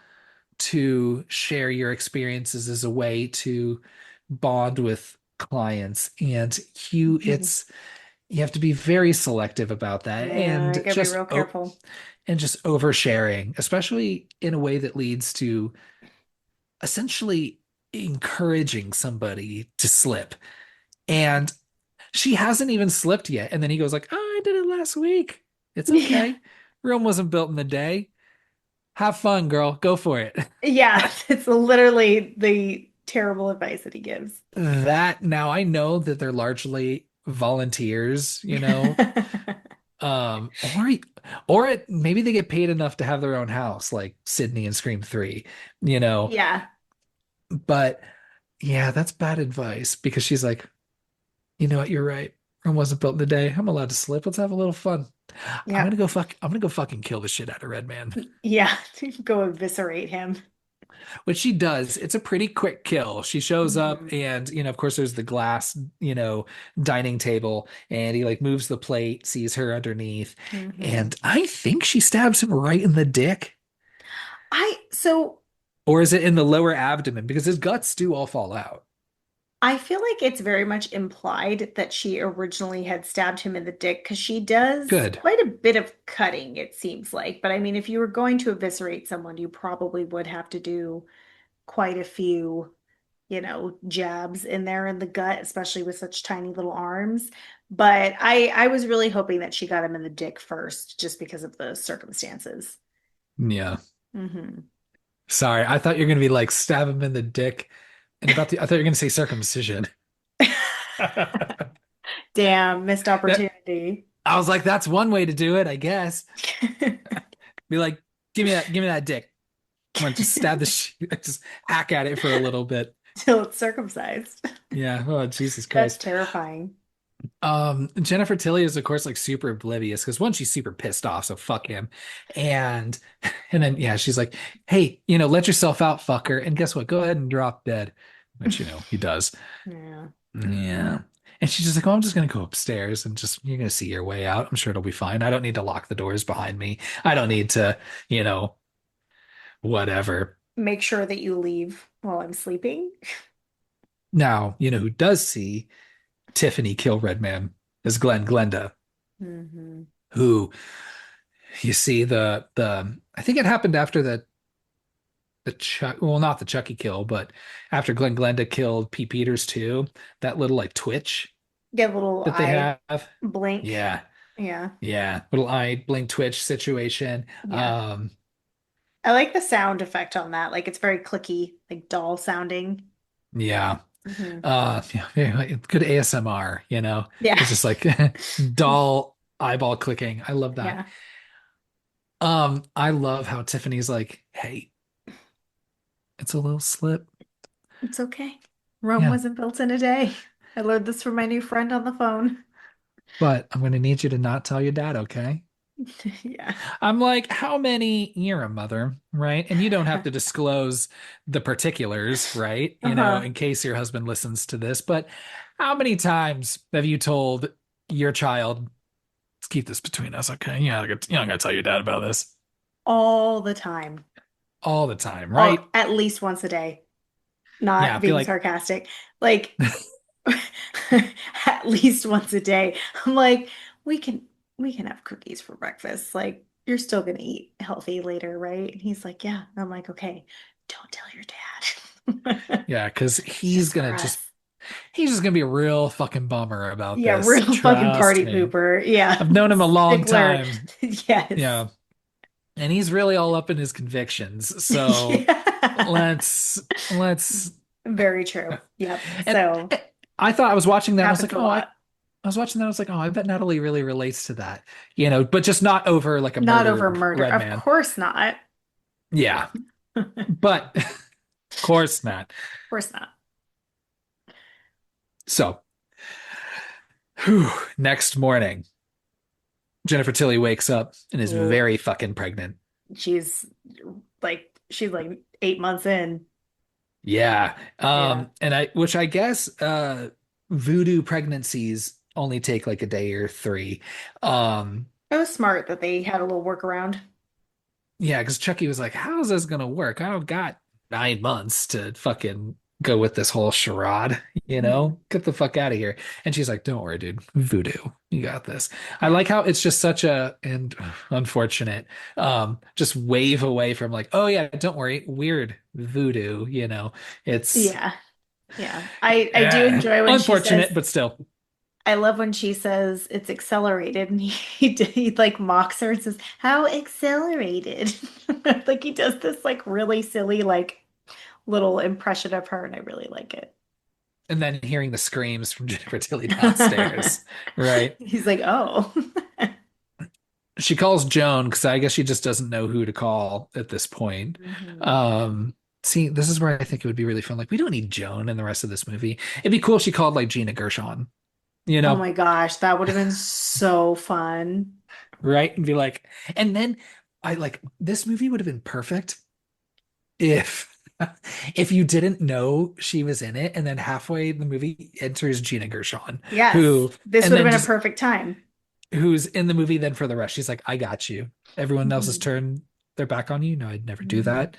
to share your experiences as a way to bond with clients. And you Hmm. it's you have to be very selective about that Yeah, I and gotta be real careful. just oversharing, especially in a way that leads to essentially encouraging somebody to slip. And she hasn't even slipped yet. And then he goes like, "Oh, I did it last week. It's Yeah. okay. Rome wasn't built in a day. Have fun, girl. Go for it." Yeah, it's literally the terrible advice that he gives. That now I know that they're largely volunteers. Um, or maybe they get paid enough to have their own house, like Sydney and Scream 3, you know. Yeah. But yeah, that's bad advice because she's like, you know what, you're right. Rome wasn't built in a day. I'm allowed to slip. Let's have a little fun. Yeah. I'm gonna go fucking kill the shit out of Red Man. Yeah. Go eviscerate him. Which she does. It's a pretty quick kill. She shows up Hmm. and, of course there's the glass, dining table and he like moves the plate, sees her underneath, Hmm. and I think she stabs him right in the dick. So Or is it in the lower abdomen? Because his guts do all fall out. I feel like it's very much implied that she originally had stabbed him in the dick because she does Good. quite a bit of cutting, it seems like. But I mean, if you were going to eviscerate someone, you probably would have to do quite a few. jabs in there in the gut, especially with such tiny little arms. But I was really hoping that she got him in the dick first, just because of the circumstances. Yeah. Hmm. Sorry, I thought you were gonna be like stab him in the dick, and I thought you were gonna say circumcision. Damn, missed That opportunity. I was like, that's one way to do it, I guess. Be like, give me that dick. I'm gonna just stab the just hack at it for a little bit. Till it's circumcised. Yeah. Oh, Jesus That's Christ. terrifying. Jennifer Tilly is of course like super oblivious because one, she's super pissed off, so fuck him. And and then yeah, she's like, hey, let yourself out, fucker. And guess what? Go ahead and drop dead. Which, he does. Yeah. Yeah. And she's just like, oh, I'm just gonna go upstairs and just you're gonna see your way out. I'm sure it'll be fine. I don't need to lock the doors behind me. I don't need to, you know, whatever. Make sure that you leave while I'm sleeping. Now, who does see Tiffany kill Redman is Glenn Glenda, Hmm. who you see the I think it happened after the Chuck well not the Chucky kill, but after Glenn Glenda killed Pete Peters too, that little like twitch Get a little that they eye have. blink. Yeah. Yeah. Yeah. Little eye blink twitch situation. Yeah. I like the sound effect on that. Like it's very clicky, like doll sounding. Yeah. Hmm. Yeah, yeah, good ASMR, Yeah. It's just like dull eyeball clicking. I love that. Yeah. I love how Tiffany's like, hey, it's a little slip. It's okay. Rome Yeah, wasn't built in a day. I learned this from my new friend on the phone. but I'm gonna need you to not tell your dad, okay? Yeah. I'm like, how many? You're a mother, right? And you don't have to disclose the particulars, right? Uh-huh. In case your husband listens to this, but how many times have you told your child, let's keep this between us, okay? You're not gonna tell your dad about this All the time. all the time, All, right? at least once a day. Yeah, Not be being like, sarcastic. Like at least once a day. I'm like, we can we can have cookies for breakfast. Like, you're still gonna eat healthy later, right? And he's like, yeah. And I'm like, okay, don't tell your dad. yeah, because Just for us. he's just gonna be a real fucking bummer about Yeah, this. real fucking Trust party me. pooper. Yeah. I've known him a long Stickler. time. Yes. Yeah. And he's really all up in his convictions. So Yeah. let's Very true. Yep. and So I thought I was watching that and I was happens like, a oh, I lot. was watching that. I was like, oh, I bet Natalie really relates to that, but just not over like a Not over murdered murder. red Of man. course not. Yeah, Of but of course not. course not. So, whew, next morning, Jennifer Tilly wakes up and is Ooh, very fucking pregnant. she's she's like 8 months in. Yeah. Yeah. And which I guess, voodoo pregnancies only take like a day or three. Um, It was smart that they had a little workaround. yeah, because Chucky was like, how's this gonna work? I don't got 9 months to fucking go with this whole charade, Mhm. Get the fuck out of here. And she's like, don't worry, dude. Voodoo. You got this. I Yeah. like how it's just such a and unfortunate, just wave away from like, oh yeah, don't worry, weird voodoo, It's Yeah. Yeah. I do enjoy when she unfortunate, says, but still. I love when she says it's accelerated, and he like mocks her and says, "How accelerated?" Like he does this like really silly like little impression of her, and I really like it. And then hearing the screams from Jennifer Tilly downstairs, right? He's like, "Oh." She calls Joan because I guess she just doesn't know who to call at this point. Mhm. Um, See, this is where I think it would be really fun. Like, we don't need Joan in the rest of this movie. It'd be cool if she called like Gina Gershon, you Oh know, my gosh, that would have been so fun. right? And be like, and then I like this movie would have been perfect if if you didn't know she was in it, and then halfway the movie enters Gina Gershon, Yes, who this and would have then been a just perfect time. who's in the movie then for the rest. She's like, I got you. Everyone else's Mhm. turn their back on you. No, I'd never do Mhm. that.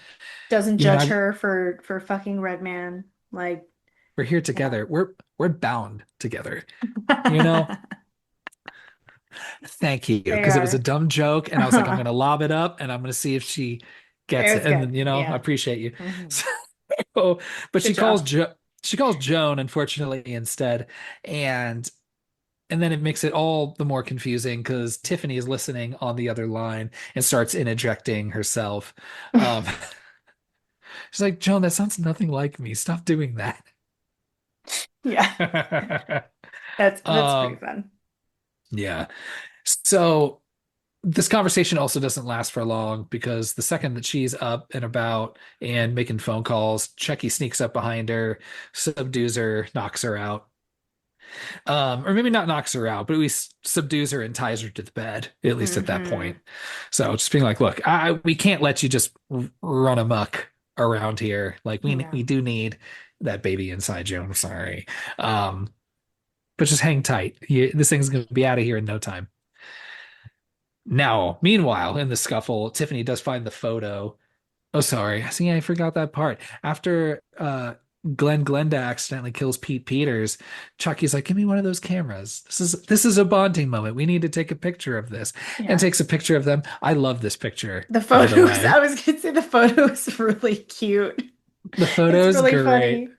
Doesn't You and judge I, her for fucking Red Man. Like, we're here yeah. together. We're bound together. You know? Thank you. They Because it was a are. dumb joke. And I was like, I'm gonna lob it up and I'm gonna see if she It gets was it. And good. then, I Yeah. appreciate you. Hmm. Oh, but Good job. She calls Joan, unfortunately, instead, and and then it makes it all the more confusing because Tiffany is listening on the other line and starts interjecting herself. Um, she's like, Joan, that sounds nothing like me. Stop doing that. Yeah, that's pretty Um, fun. yeah. So this conversation also doesn't last for long because the second that she's up and about and making phone calls, Chucky sneaks up behind her, subdues her, knocks her out. Or maybe not knocks her out, but at least subdues her and ties her to the bed, at least at that point. Hmm. So just being like, look, we can't let you just run amok around here. Like Yeah. we do need that baby inside you. I'm sorry. Um, but just hang tight. This thing's gonna be out of here in no time. Now, meanwhile, in the scuffle, Tiffany does find the photo. Oh, sorry. See, I forgot that part. After Glenn Glenda accidentally kills Pete Peters, Chucky's like, "Give me one of those cameras. This is a bonding moment. We need to take a picture of this." And Yeah. takes a picture of them. I love this picture, The by the photos, way. I was gonna say the photo is really cute. The It's photo's really great. funny.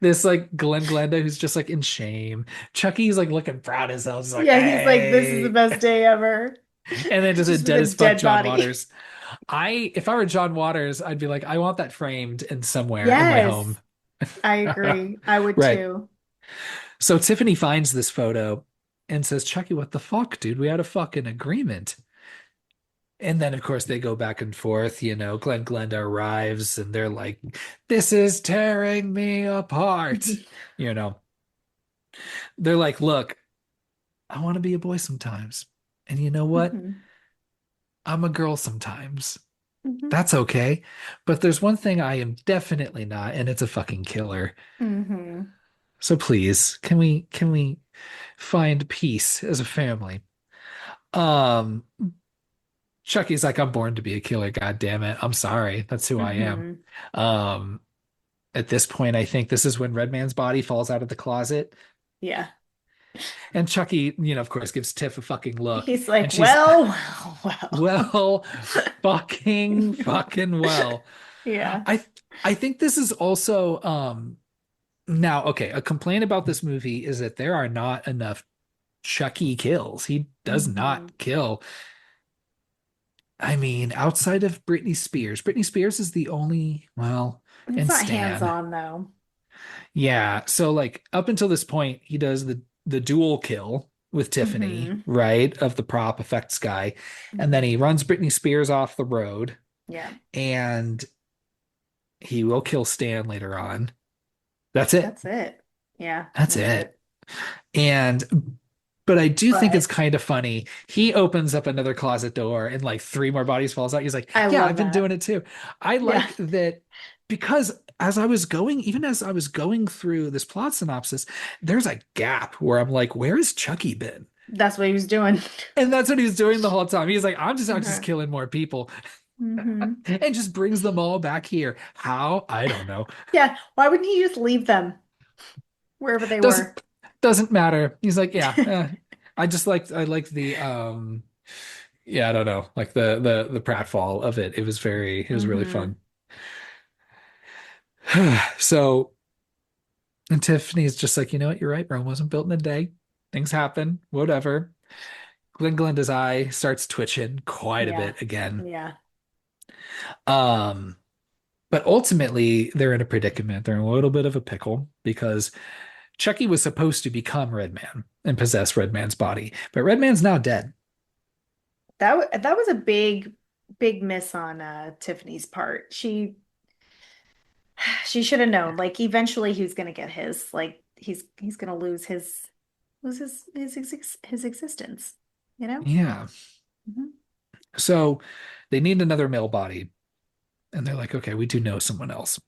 This like Glenn Glenda who's just like in shame. Chucky's like looking proud as hell. He's like, Yeah, he's like, this is the "Hey." best day ever. And then just a Just with dead a as fuck dead John body. Waters. If I were John Waters, I'd be like, I want that framed in somewhere in my home. Yes, I agree. I would Right. too. So Tiffany finds this photo and says, Chucky, what the fuck, dude? We had a fucking agreement. And then, of course, they go back and forth. Glenn Glenda arrives and they're like, this is tearing me apart. You know, they're like, look, I want to be a boy sometimes. And you know what? Hmm. I'm a girl sometimes. Hmm. That's okay. But there's one thing I am definitely not, and it's a fucking killer. Hmm. So please, can we find peace as a family? Um, Chucky's like, I'm born to be a killer, god damn it. I'm sorry. That's who I am. Hmm. Um, at this point, I think this is when Redman's body falls out of the closet. Yeah. And Chucky, of course, gives Tiff a fucking look. He's like, And she's, well, well, well, fucking well. Yeah. I I think this is also now, okay, a complaint about this movie is that there are not enough Chucky kills. He does Hmm. not kill. I mean, outside of Britney Spears. Britney Spears is the only, well, It's and not Stan. hands-on though. Yeah, so like up until this point, he does the dual kill with Tiffany, Hmm. right, of the prop effects guy, and then Hmm. he runs Britney Spears off the road, Yeah, and he will kill Stan later on. That's it. that's it. Yeah, That's that's it. it. And but I do think it's But kind of funny. He opens up another closet door and like three more bodies falls out. He's like, I "Yeah, love I've been that. doing it too." I Yeah, like that because even as I was going through this plot synopsis, there's a gap where I'm like, "Where has Chucky been?" that's what he was doing. And that's what he's doing the whole time. He's like, "I'm just out just Uh-huh. killing more people," Hmm. and just brings them all back here. How? I don't know. Yeah, why wouldn't he just leave them wherever they Doesn't were? doesn't matter. He's like, "Yeah, I like the yeah, I don't know, like the pratfall of it. It was really fun. Hmm. So, and Tiffany's just like, you know what, you're right. Rome wasn't built in a day. Things happen, whatever. Glenda's eye starts twitching quite a Yeah, bit again. yeah, Um, but ultimately they're in a predicament. They're in a little bit of a pickle because Chucky was supposed to become Redman and possess Redman's body, but Redman's now dead. that was a big miss on Tiffany's part. She should have known. Like eventually he was gonna get his. Like he's gonna lose his existence. You know? Yeah. Hmm. So they need another male body. And they're like, okay, we do know someone else.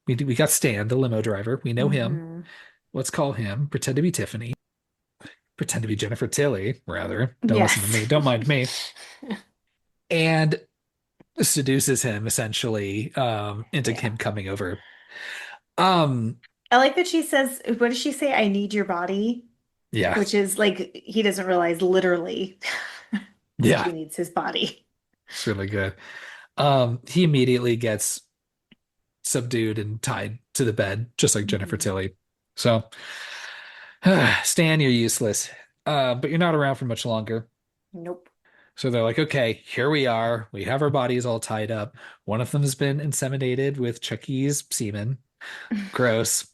We got Stan, the limo driver. We know him. Hmm. Let's call him. Pretend to be Tiffany. Pretend to be Jennifer Tilly, rather. Don't listen to Yes. me. Don't mind me. And seduces him essentially into Yeah. him coming over. Um, I like that she says, what does she say? I need your body, yeah, which is like he doesn't realize literally that yeah, she needs his body. it's really good. He immediately gets subdued and tied to the bed, just like Jennifer Mhm. Tilly. So, Stan, you're useless. But you're not around for much longer. Nope. So they're like, okay, here we are. We have our bodies all tied up. One of them has been inseminated with Chucky's semen. Gross.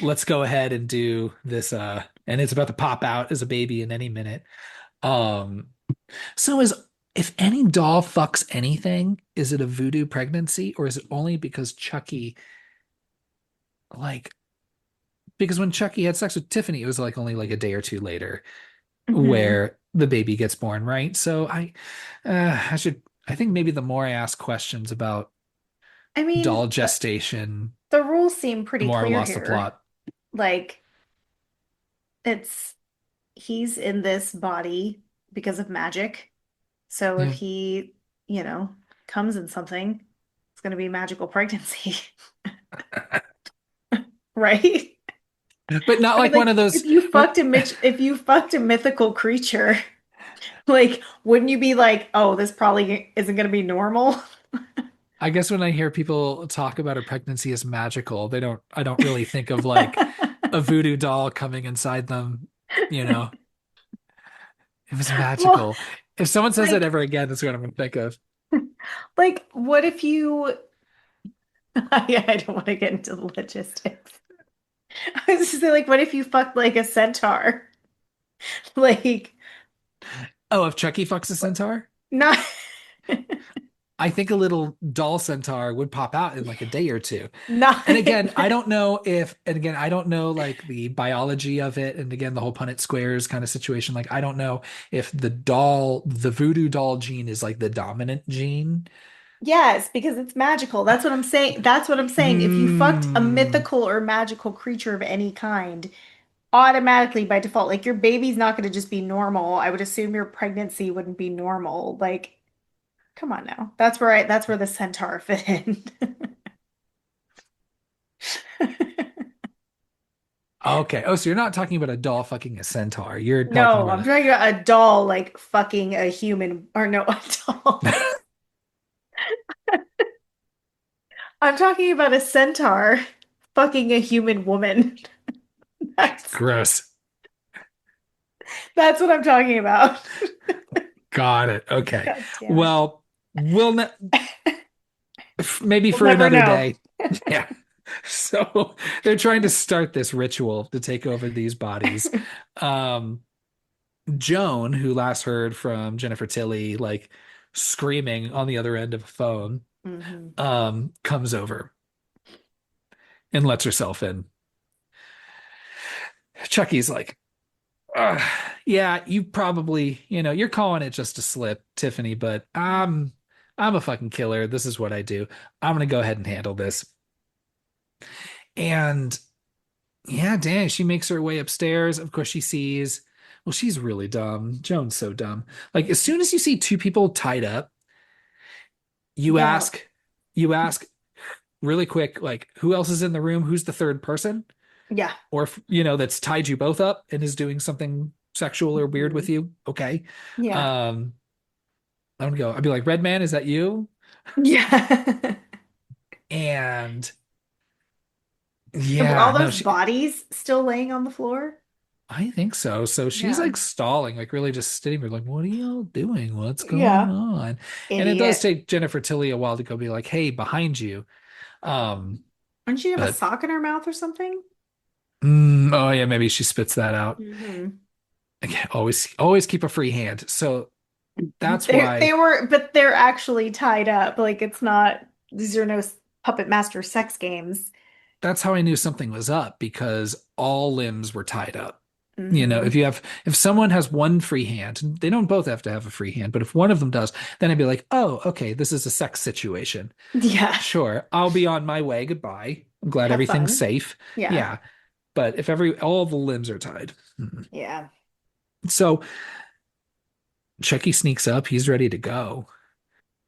Let's go ahead and do this. And it's about to pop out as a baby in any minute. Um, so is if any doll fucks anything, is it a voodoo pregnancy or is it only because Chucky, like, because when Chucky had sex with Tiffany, it was like only like a day or two later hmm where the baby gets born, right? So I think maybe the more I ask questions about I mean, doll gestation, the rules seem the pretty more I've clear lost the here. plot. Like, it's he's in this body because of magic. So if Yeah. he, you know, comes in something, it's going to be magical pregnancy, right? But not I mean, like one like of those when if you fucked a mythical creature, like, wouldn't you be like, oh, this probably isn't going to be normal? I guess when I hear people talk about a pregnancy as magical, I don't really think of like a voodoo doll coming inside them, you know. It was Well, magical. If someone says that like, ever again, that's what I'm gonna think of. like, what if you? Yeah, I don't want to get into the logistics. I was just saying, like, what if you fucked like a centaur? Like, Oh, if Chucky fucks a centaur? not, I think a little doll centaur would pop out in like a day or two. not. And again, I don't know if, and again, I don't know like the biology of it. And again, the whole Punnett squares kind of situation. Like, I don't know if the voodoo doll gene is like the dominant gene. Yes, because it's magical. That's what I'm saying. That's what I'm saying. If you fucked a Hmm. mythical or magical creature of any kind, automatically by default, like your baby's not going to just be normal. I would assume your pregnancy wouldn't be normal. Like, come on now. That's where the centaur fit in. Okay. Oh, so you're not talking about a doll fucking a centaur. You're talking No, about I'm talking about a doll like fucking a human, or no, a doll. a I'm talking about a centaur fucking a human woman. That's gross. that's what I'm talking about. Got it. Okay. God damn it. Well, we'll ne maybe We'll for never another know. day. Yeah. So they're trying to start this ritual to take over these bodies. Um, Joan, who last heard from Jennifer Tilly, like screaming on the other end of a phone, hmm comes over and lets herself in. Chucky's like, "Ugh, yeah, you probably, you're calling it just a slip, Tiffany, but I'm a fucking killer. This is what I do. I'm gonna go ahead and handle this." And yeah, dang, she makes her way upstairs. Of course, she sees, well, she's really dumb. Joan's so dumb. Like, as soon as you see two people tied up, you Yeah. ask, you ask really quick, like, who else is in the room? Who's the third person? Yeah. Or, if, that's tied you both up and is doing something sexual or weird with Mhm. you. Okay. Yeah. Um, I'm gonna go, I'd be like, Red Man, is that you? Yeah. And Were all yeah, no, those bodies still laying on the floor? I think so. So she's Yeah. like stalling, like really just sitting there, like, what are y'all doing? What's going Yeah. on? And it does Idiot. take Jennifer Tilly a while to go be like, hey, behind you. Um, Wouldn't she have a but sock in her mouth or something? oh yeah, maybe she spits that out. hmm Okay, always keep a free hand. So that's They why were, but they're actually tied up. Like it's not, these are no puppet master sex games. that's how I knew something was up because all limbs were tied up. hmm If someone has one free hand, they don't both have to have a free hand, but if one of them does, then I'd be like, oh, okay, this is a sex situation. Yeah. Sure, I'll be on my way. Goodbye. I'm glad Have everything's fun. safe. Yeah. Yeah, but if every all the limbs are tied. Yeah. So Chucky sneaks up, he's ready to go.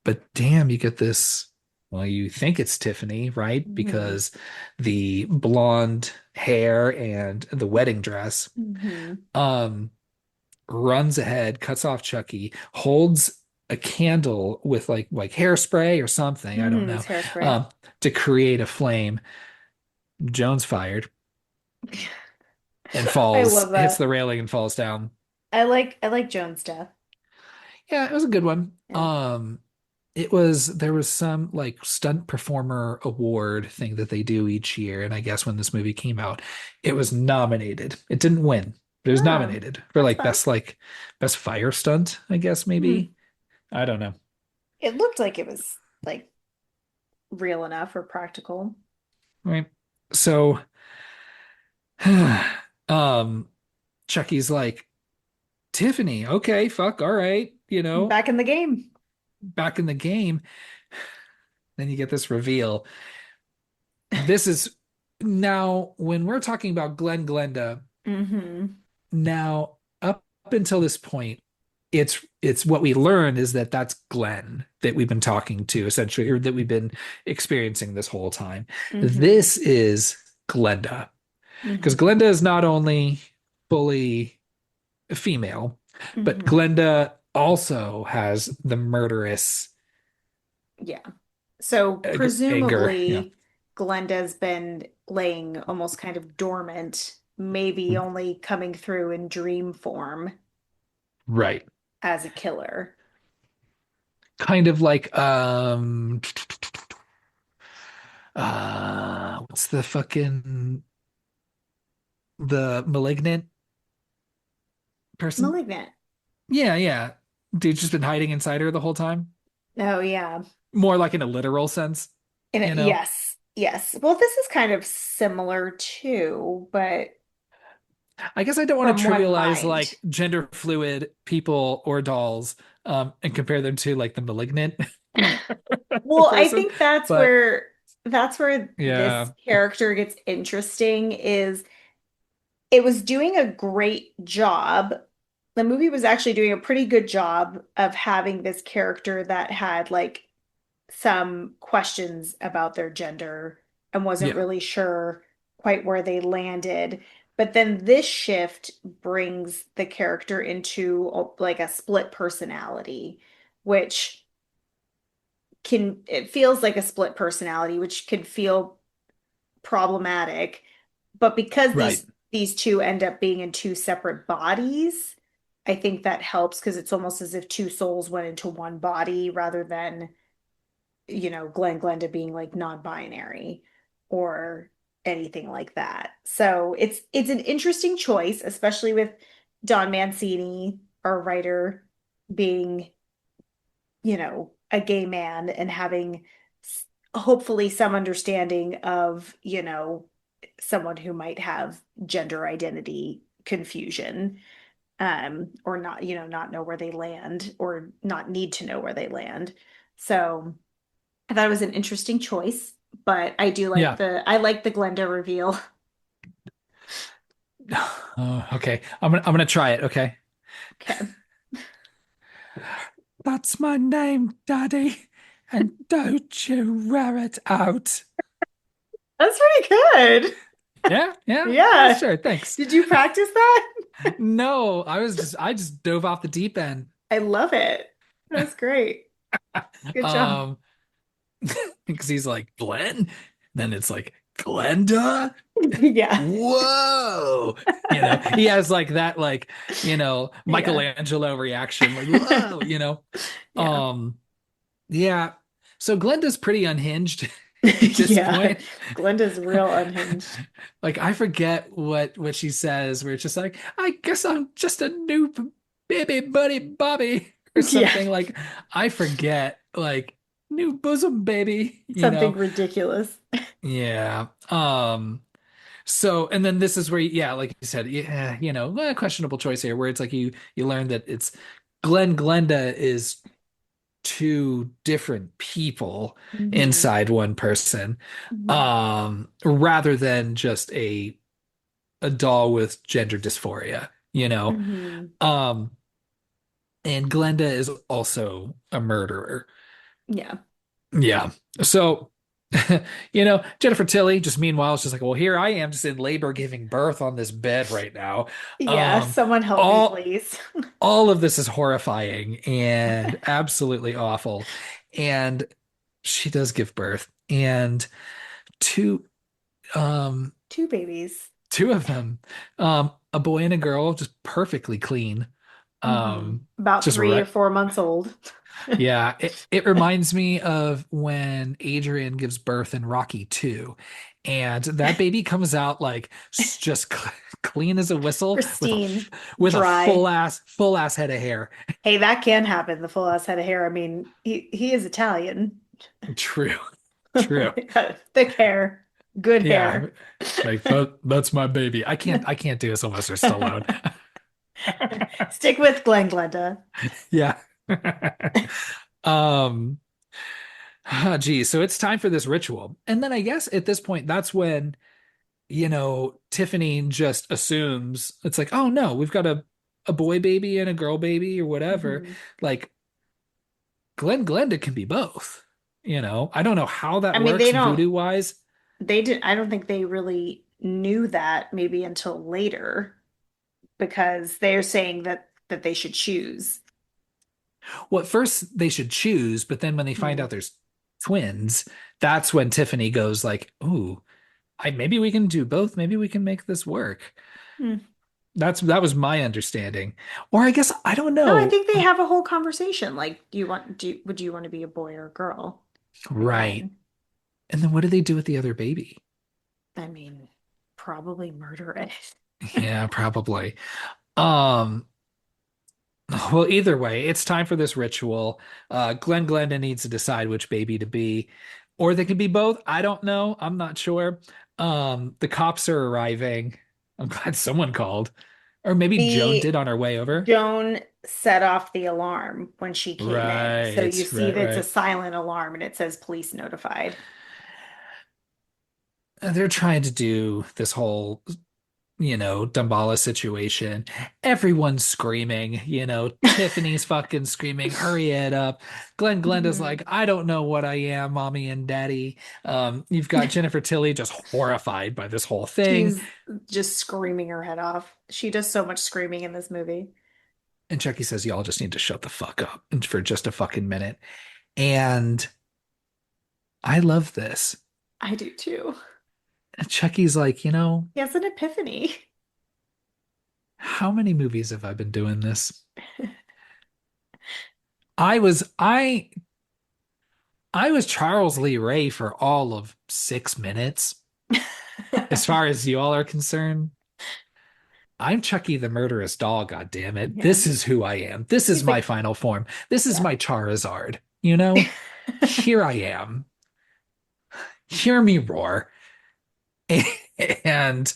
But damn, you get this. Well, you think it's Tiffany, right? hmm Because the blonde hair and the wedding dress. hmm Um, runs ahead, cuts off Chucky, holds a candle with like hairspray or something, I don't It's know, hairspray. um, to create a flame. Jones fired and I falls, love hits that. the railing and falls down. I like Joan's death. Yeah, it was a good one. Yeah. There was some like stunt performer award thing that they do each year, and I guess when this movie came out, it was nominated. It didn't win, but it was Oh, nominated for that's fun. like best fire stunt, I guess Hmm. maybe. I don't know. It looked like it was like real enough or practical. Right. So um Chucky's like, Tiffany, okay, fuck, all right, Back in the game. back in the game. Then you get this reveal. This is now when we're talking about Glenda. Hmm. Now, up until this point, it's what we learn is that that's Glenn that we've been talking to essentially, or that we've been experiencing this whole time. Hmm. This is Glenda, because Hmm. Glenda is not only fully female, but Hmm. Glenda also has the murderous Yeah. So anger. Yeah, presumably Glenda's been laying almost kind of dormant, maybe only coming through in dream form right. as a killer. Kind of like what's the fucking the malignant person? Malignant. Yeah, yeah. Dude's just been hiding inside her the whole time. Oh yeah. More like in a literal sense, And you know? yes, yes. Well, this is kind of similar too, but I guess I don't want from to one trivialize mind. like gender fluid people or dolls and compare them to like the malignant Well, I person. think that's But where this yeah, character gets interesting is it was doing a great job. The movie was actually doing a pretty good job of having this character that had like some questions about their gender and wasn't yeah, really sure quite where they landed. But then this shift brings the character into like a split personality, which it feels like a split personality, which can feel problematic. But because right. these two end up being in two separate bodies, I think that helps because it's almost as if two souls went into one body rather than, Glenda being like non-binary or anything like that. So it's an interesting choice, especially with Don Mancini, our writer, being a gay man and having hopefully some understanding of, someone who might have gender identity confusion, or not, not know where they land or not need to know where they land. So I thought it was an interesting choice, but Yeah. I like the Glenda reveal. Oh, okay. I'm gonna try it, okay? Okay. That's my name, Daddy. And don't you wear it out. That's pretty good. Yeah, yeah, yeah, Yeah. sure, thanks. Did you practice that? No, I just dove off the deep end. I love it. That's great. Good job. Um, because he's like, Glenn? Then it's like, Glenda? Yeah. Whoa. He has like that, like, Yeah. Michelangelo reaction, like, whoa, Yeah. Um, yeah. So Glenda's pretty unhinged at this Yeah. point. Glenda's real unhinged. Like I forget what she says, where it's just like, I guess I'm just a new baby buddy Bobby or Yeah. something. Like I forget, like new bosom baby, Something ridiculous. Yeah. So and then this is where yeah, like you said, yeah, questionable choice here, where it's like you learn that it's Glenda is two different people Hmm. inside one person, Hmm. rather than just a doll with gender dysphoria, Hmm. Um, and Glenda is also a murderer. Yeah. Yeah. So Jennifer Tilly just meanwhile is just like, well, here I am just in labor giving birth on this bed right now. Yeah, Um, someone help me, all please. all of this is horrifying and absolutely awful. And she does give birth. And two um Two babies. two of them, a boy and a girl, just perfectly clean. About Just three or right. 4 months old. Yeah, it reminds me of when Adrian gives birth in Rocky 2. And that baby comes out like just clean as a whistle with Pristine, with a dry. full ass head of hair. Hey, that can happen. The full ass head of hair. I mean, he is Italian. True. True. Thick hair, good Yeah. hair. Like that's my baby. I can't do a Sylvester Stallone. Stick with Glenn Glenda. Yeah. Um geez, so it's time for this ritual. And then I guess at this point, that's when, Tiffany just assumes it's like, oh no, we've got a boy baby and a girl baby or whatever. Mhm. Like Glenn Glenda can be both. I don't know how I that mean, works voodoo wise. I don't think they really knew that maybe until later because they're saying that they should choose. Well, at first they should choose, but then when they find Hmm. out there's twins, that's when Tiffany goes like, "Ooh, maybe we can do both. Maybe we can make this work." Hmm. That was my understanding. Or I guess I don't No, I know. think they have a whole conversation. Like, would you want to be a boy or a girl? And Right. then, And then what do they do with the other baby? I mean, probably murder it. Yeah, probably. Um, well, either way, it's time for this ritual. Glenn Glenda needs to decide which baby to be, or they could be both. I don't know. I'm not sure. The cops are arriving. I'm glad someone called. Or maybe Joan The did on her way over. Joan set off the alarm when she came in. So you Right, see right, that it's a right. silent alarm and it says police notified. They're trying to do this whole Dumbala situation. Everyone's screaming, Tiffany's fucking screaming, hurry it up. Glenn Glenda's like, Mhm. I don't know what I am, mommy and daddy. You've got Jennifer Tilly just horrified by this whole thing. She's just screaming her head off. She does so much screaming in this movie. And Chucky says, y'all just need to shut the fuck up for just a fucking minute. And I love this. I do too. And Chucky's like, He has an epiphany. how many movies have I been doing this? I was I was Charles Lee Ray for all of 6 minutes. As far as you all are concerned, I'm Chucky the murderous doll, god damn it. Yeah. This is who I am. This is He's my like, final form. This is yeah. my Charizard. Here I am. Hear me roar. And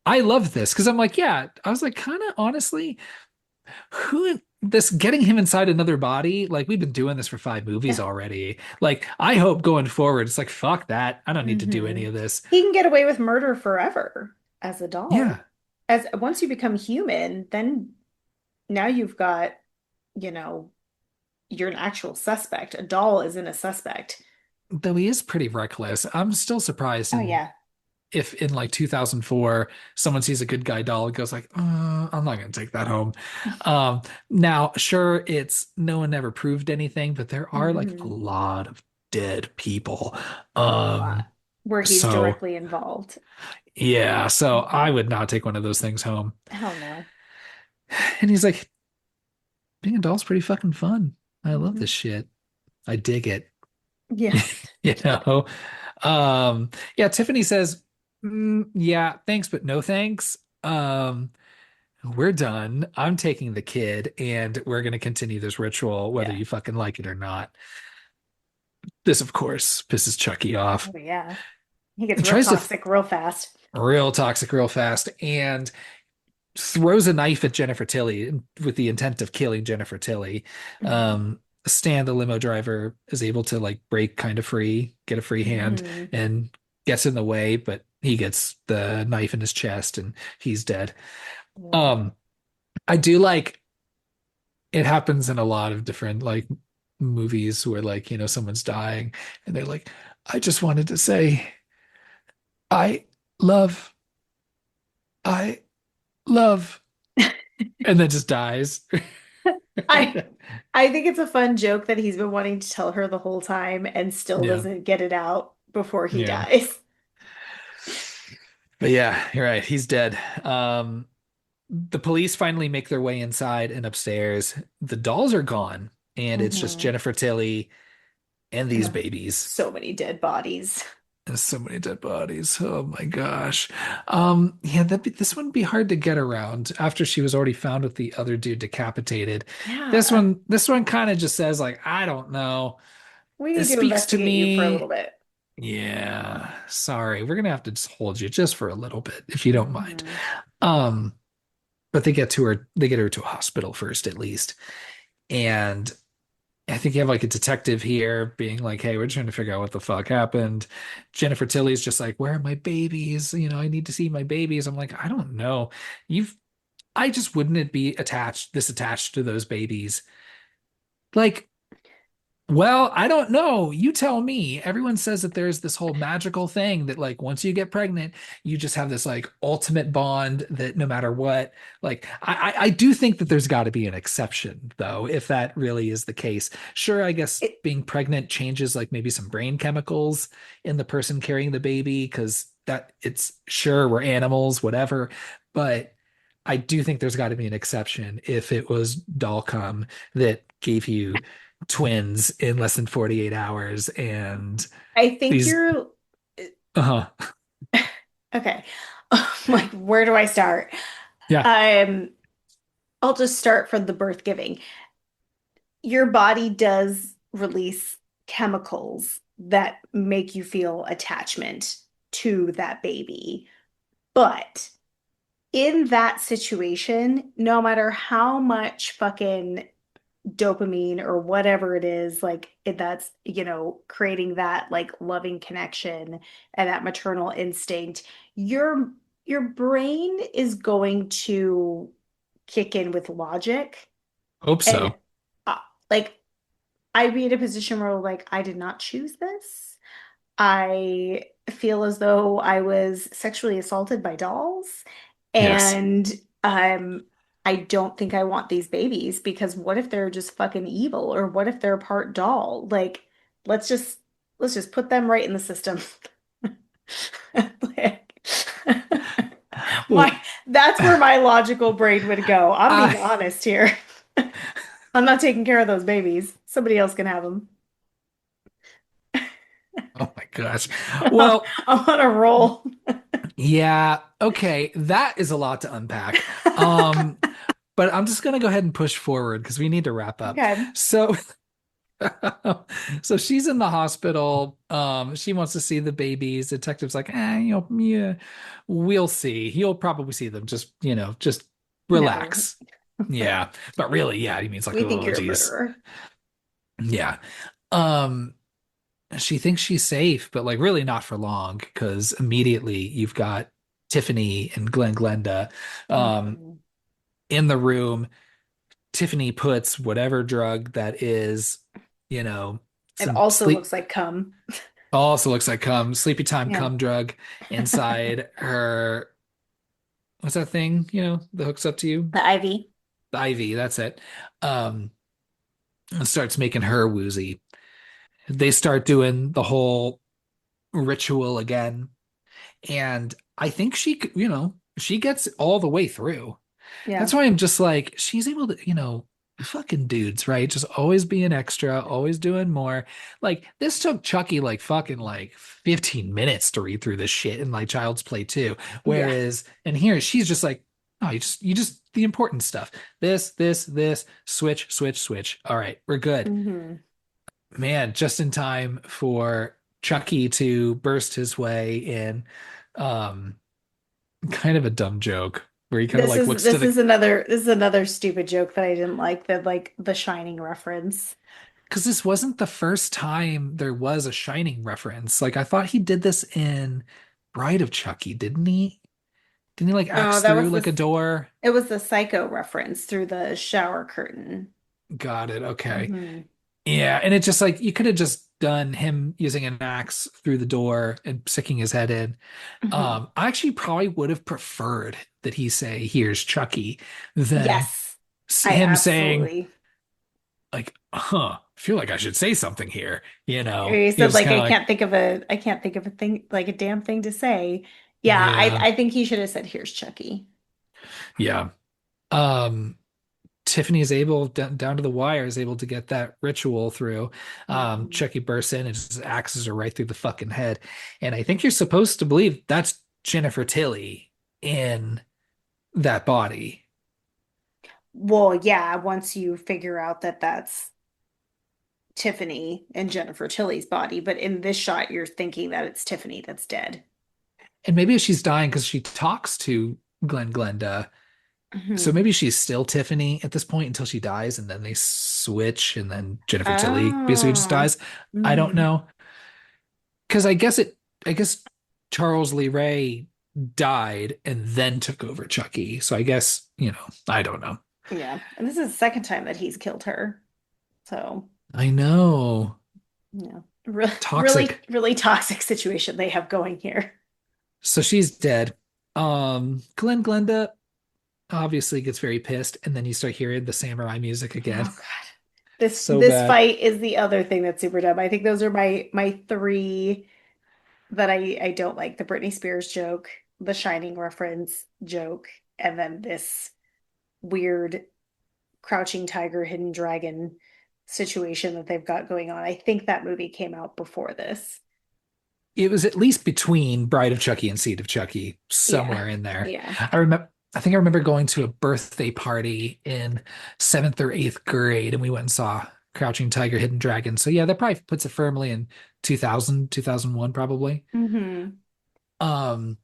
I love this because I'm like, yeah, I was like, kind of honestly, who this getting him inside another body, like we've been doing this for 5 movies already. Like, I hope going forward, it's like, fuck that. I don't need to do any Hmm. of this. He can get away with murder forever as a doll. Yeah, As once you become human, then now you've got, you know, you're an actual suspect. A doll isn't a suspect. though he is pretty reckless. I'm still surprised Oh in yeah. if in like 2004 someone sees a good guy doll and goes like, I'm not gonna take that home. Now, sure, it's no one ever proved anything, but there are like a Hmm. lot of dead people. A lot Um, where he's so directly involved. yeah, so I Hmm. would not take one of those things home. Hell no. And he's like, being a doll's pretty fucking fun. I love Hmm. this shit. I dig it. Yeah. You know? Yeah, Tiffany says, yeah, thanks, but no thanks. We're done. I'm taking the kid, and we're going to continue this ritual, whether Yeah. you fucking like it or not. This, of course, pisses Chucky off Oh yeah. He gets and real tries to toxic real fast. real toxic real fast and throws a knife at Jennifer Tilly with the intent of killing Jennifer Tilly. Hmm. Stan, the limo driver, is able to like break kind of free, get a free hand, Hmm. and gets in the way, but he gets the knife in his chest and he's dead. Yeah. Um, I do like it happens in a lot of different like movies where like someone's dying and they're like, I just wanted to say, I love, I love, and then just dies. I I think it's a fun joke that he's been wanting to tell her the whole time and still Yeah, doesn't get it out before he yeah. dies. But yeah, you're right. He's dead. The police finally make their way inside and upstairs. The dolls are gone, and it's just Hmm. Jennifer Tilly and And these babies. so many dead bodies. There's so many dead bodies. Oh my gosh. Yeah, this one would be hard to get around after she was already found with the other dude decapitated. Yeah, This one kind of just says like, I don't know. we It need to speaks to investigate you for a little me. bit. Yeah, sorry. We're gonna have to just hold you just for a little bit if you don't mind. Hmm. Um, but they get her to a hospital first at least. And I think you have like a detective here being like, hey, we're trying to figure out what the fuck happened. Jennifer Tilly's just like, where are my babies? I need to see my babies. I'm like, I don't know. You've, I just wouldn't it be this attached to those babies. Like, well, I don't know. You tell me. Everyone says that there's this whole magical thing that like once you get pregnant, you just have this like ultimate bond that no matter what, like I do think that there's got to be an exception though, if that really is the case. Sure, I guess It, being pregnant changes like maybe some brain chemicals in the person carrying the baby because that it's sure we're animals, whatever, but I do think there's got to be an exception if it was Dalcom that gave you twins in less than 48 hours and I think these you're uh-huh okay. Like, where do I start? yeah, Um, I'll just start from the birth giving. Your body does release chemicals that make you feel attachment to that baby. But in that situation, no matter how much fucking dopamine or whatever it is, like that's, creating that like loving connection and that maternal instinct, your your brain is going to kick in with logic hope and so. uh, like I'd be in a position where like I did not choose this. I feel as though I was sexually assaulted by dolls. Yes. And I don't think I want these babies because what if they're just fucking evil or what if they're part doll? Like, let's just let's just put them right in the system. Like, my Well, that's where my logical brain would go. I'm being I honest here. I'm not taking care of those babies. Somebody else can have them. oh my gosh. Well, I'm on a roll. yeah, okay, that is a lot to unpack. But I'm just gonna go ahead and push forward because we need to wrap up. Okay. So so she's in the hospital. She wants to see the babies. Detective's like, yeah, we'll see. He'll probably see them. Just No, relax. Yeah. But really, yeah, he means like, we think oh, you're a geez. murderer. Yeah. Um, she thinks she's safe, but like really not for long because immediately you've got Tiffany and Glenda um Mhm. in the room. Tiffany puts whatever drug that is, you know, It some also sleep looks like cum. also looks like cum, sleepy time Yeah. cum drug inside her. What's that thing, that hooks up to you? The ivy. The IV, that's it. Um, and starts making her woozy. They start doing the whole ritual again. And I think she gets all the way through. That's Yeah. why I'm just like, she's able to, fucking dudes, right? Just always being extra, always doing more. Like this took Chucky like fucking like 15 minutes to read through this shit in like Child's Play 2. Yeah. Whereas and here she's just like, oh, you just the important stuff. This, switch, switch, switch. All right, we're good. Hmm. Man, just in time for Chucky to burst his way in. Um, kind of a dumb joke where he kind of This like is looks to this the is another this is another stupid joke that I didn't like, the Shining reference. because this wasn't the first time there was a Shining reference. Like I thought he did this in Bride of Chucky, didn't he? Didn't he like No, axe that through was like a this door? it was the Psycho reference through the shower curtain. Got it. Okay. Hmm. Yeah, and it just like you could have just done him using an axe through the door and sticking his head in, Mhm. I actually probably would have preferred that he say, "Here's Chucky," than Yes, I him saying, absolutely. like, "Huh, I feel like I should say something here." He He said was like kind of like, I can't think of a thing like a damn thing to say. Yeah, "Yeah, I think he should have said here's Chucky. yeah." Um, Tiffany is able down to the wire is able to get that ritual through. Mhm. Chucky bursts in and just axes her right through the fucking head. And I think you're supposed to believe that's Jennifer Tilly in that body. Well, yeah, once you figure out that that's Tiffany and Jennifer Tilly's body, but in this shot you're thinking that it's Tiffany that's dead. And maybe she's dying because she talks to Glenda. So Mhm. maybe she's still Tiffany at this point until she dies, and then they switch, and then Jennifer Tilly basically just Oh. dies. I don't Mhm. know. Because I guess Charles Lee Ray died and then took over Chucky. So I guess, I don't know. Yeah. And this is the second time that he's killed her. So, I know. yeah. Really, really, Toxic. really toxic situation they have going here. So she's dead. Glenda obviously gets very pissed, and then you start hearing the samurai music again. Oh God. This So this bad. fight is the other thing that's super dumb. I think those are my three that I don't like. The Britney Spears joke, the Shining reference joke, and then this weird crouching tiger, hidden dragon situation that they've got going on. I think that movie came out before this. It was at least between Bride of Chucky and Seed of Chucky, Yeah. somewhere in there. Yeah. I think I remember going to a birthday party in seventh or eighth grade, and we went and saw Crouching Tiger, Hidden Dragon. So yeah, that probably puts it firmly in 2000, 2001, probably. Hmm. Um,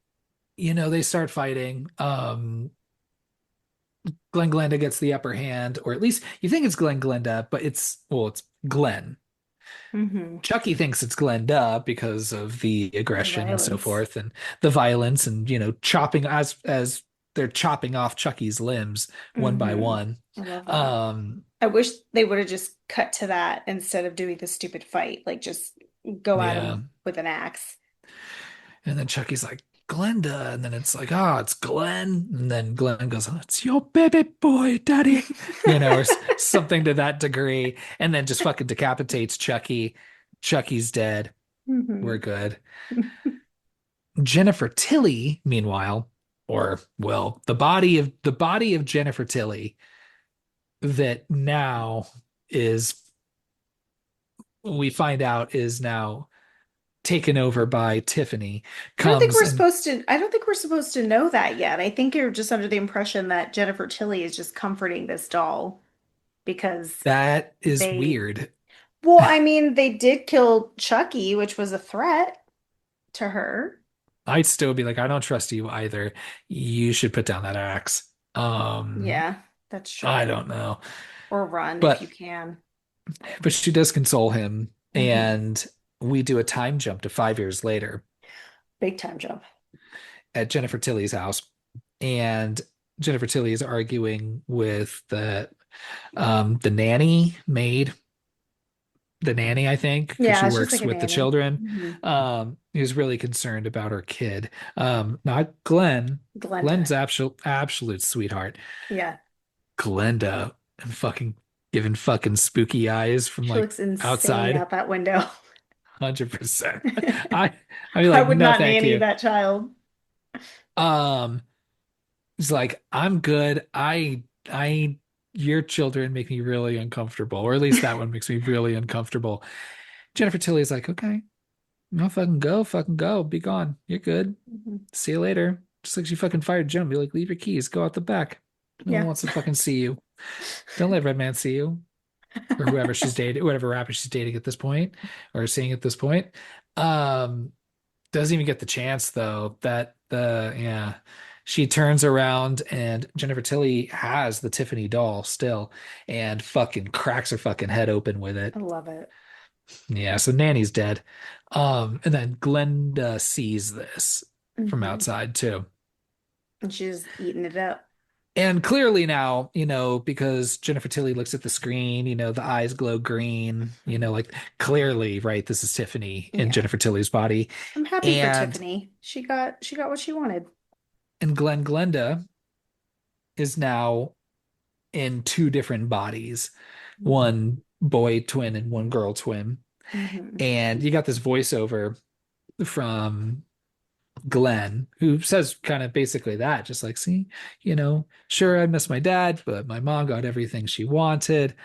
they start fighting. Glenn Glenda gets the upper hand, or at least you think it's Glenn Glenda, but it's Glenn. Hmm. Chucky thinks it's Glenda because of the The aggression and so violence. forth, and the violence, and chopping as they're chopping off Chucky's limbs one by Hmm. one. I love that. Um, I wish they would have just cut to that instead of doing the stupid fight. Like just go at yeah, him with an axe. and then Chucky's like Glenda, and then it's like, oh, it's Glenn, and then Glenn goes, oh, it's your baby boy, daddy, or something to that degree, and then just fucking decapitates Chucky. Chucky's dead. We're Hmm. good. Jennifer Tilly, meanwhile, or well, the body of Jennifer Tilly that now is we find out is now taken over by Tiffany comes and I don't think we're supposed to know that yet. I think you're just under the impression that Jennifer Tilly is just comforting this doll because that is they, weird. well, I mean, they did kill Chucky, which was a threat to her. I'd still be like, I don't trust you either. You should put down that axe. Yeah, that's I true. don't know. Or run if you But can. she does console him, Hmm. and we do a time jump to 5 years later Big time jump. at Jennifer Tilly's house. And Jennifer Tilly is arguing with the nanny maid, the nanny, I think, because she Yeah, she's like works a with the nanny. children, Hmm. who's really concerned about her kid. Not Glenn. Glenda. Glenn's absolute sweetheart. Yeah, Glenda and fucking giving fucking spooky eyes from she like looks insane outside. out that window. 100%. I I'd be I like, would no, not thank nanny you. that child. Um, it's like, I'm good. I your children make me really uncomfortable, or at least that one makes me really uncomfortable. Jennifer Tilly's like, okay, no, fucking go, be gone. You're good. Mhm. See you later. Just like she fucking fired Jim, be like, leave your keys, go out the back. No one Yeah. wants to fucking see you. Don't let Red Man see you, or whoever she's dating, whatever rapper she's dating at this point, or seeing at this point. Um, doesn't even get the chance though. That the yeah. She turns around and Jennifer Tilly has the Tiffany doll still and fucking cracks her fucking head open with I it. love it. Yeah, so Nanny's dead. And then Glenda sees this from Hmm. outside too. And she's eating it up. And clearly now, because Jennifer Tilly looks at the screen, the eyes glow green, like clearly, right, this is Tiffany in Yeah. Jennifer Tilly's body. I'm happy for And Tiffany. She got what she wanted. and Glenn Glenda is now in two different bodies, one boy twin and one girl twin. Mm-hmm. And you got this voiceover from Glenn, who says kind of basically that, just like, see, sure, I miss my dad, but my mom got everything she wanted.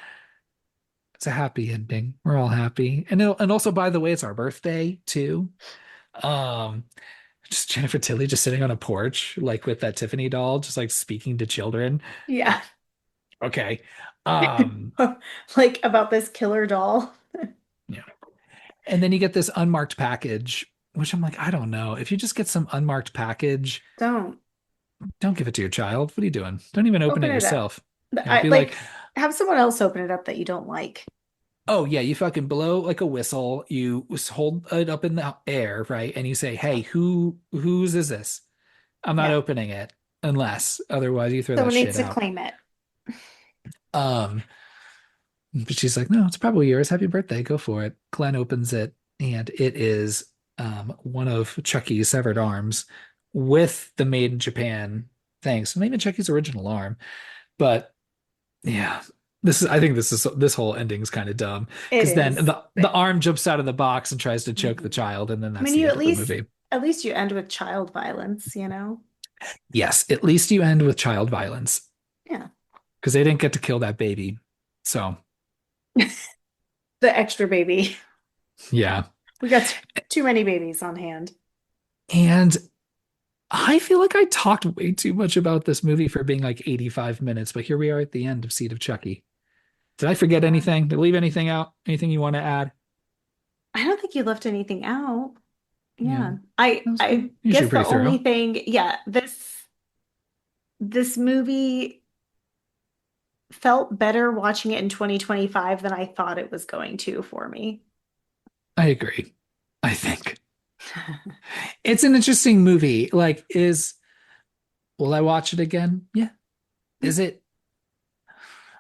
It's a happy ending. We're all happy. And also, by the way, it's our birthday too. Um, just Jennifer Tilly just sitting on a porch, like with that Tiffany doll, just like speaking to children. Yeah. Okay. Um, Like about this killer doll. yeah. And then you get this unmarked package, which I'm like, I don't know. If you just get some unmarked package, Don't don't give it to your child. What are you doing? Don't even open open it it up. yourself. Yeah, I be like, like have someone else open it up that you don't like. oh yeah, you fucking blow like a whistle. You hold it up in the air, right? And you say, hey, whose is this? I'm not Yeah. opening it unless otherwise you throw that Someone needs shit to out. claim it. Um, but she's like, no, it's probably yours. Happy birthday. Go for it. Glenn opens it, and it is one of Chucky's severed arms with the made in Japan thing. So maybe Chucky's original arm. But yeah, this whole ending's kind of dumb. It Because then is. the arm jumps out of the box and tries to choke the Mhm. child, and then I that's mean, the you end of the movie. at least you end with child violence, you know? Yes, at least you end with child violence. Yeah. Because they didn't get to kill that baby. So The extra baby. yeah. We got too many babies on hand. And I feel like I talked way too much about this movie for being like 85 minutes, but here we are at the end of Seed of Chucky. Did I forget Yeah. anything? Did I leave anything out? Anything you want to add? I don't think you left anything out. Yeah, Yeah. that was I usually guess the pretty only thorough. thing, yeah, this movie felt better watching it in 2025 than I thought it was going to for me. I agree. I think it's an interesting movie. Will I watch it again? Yeah. Is it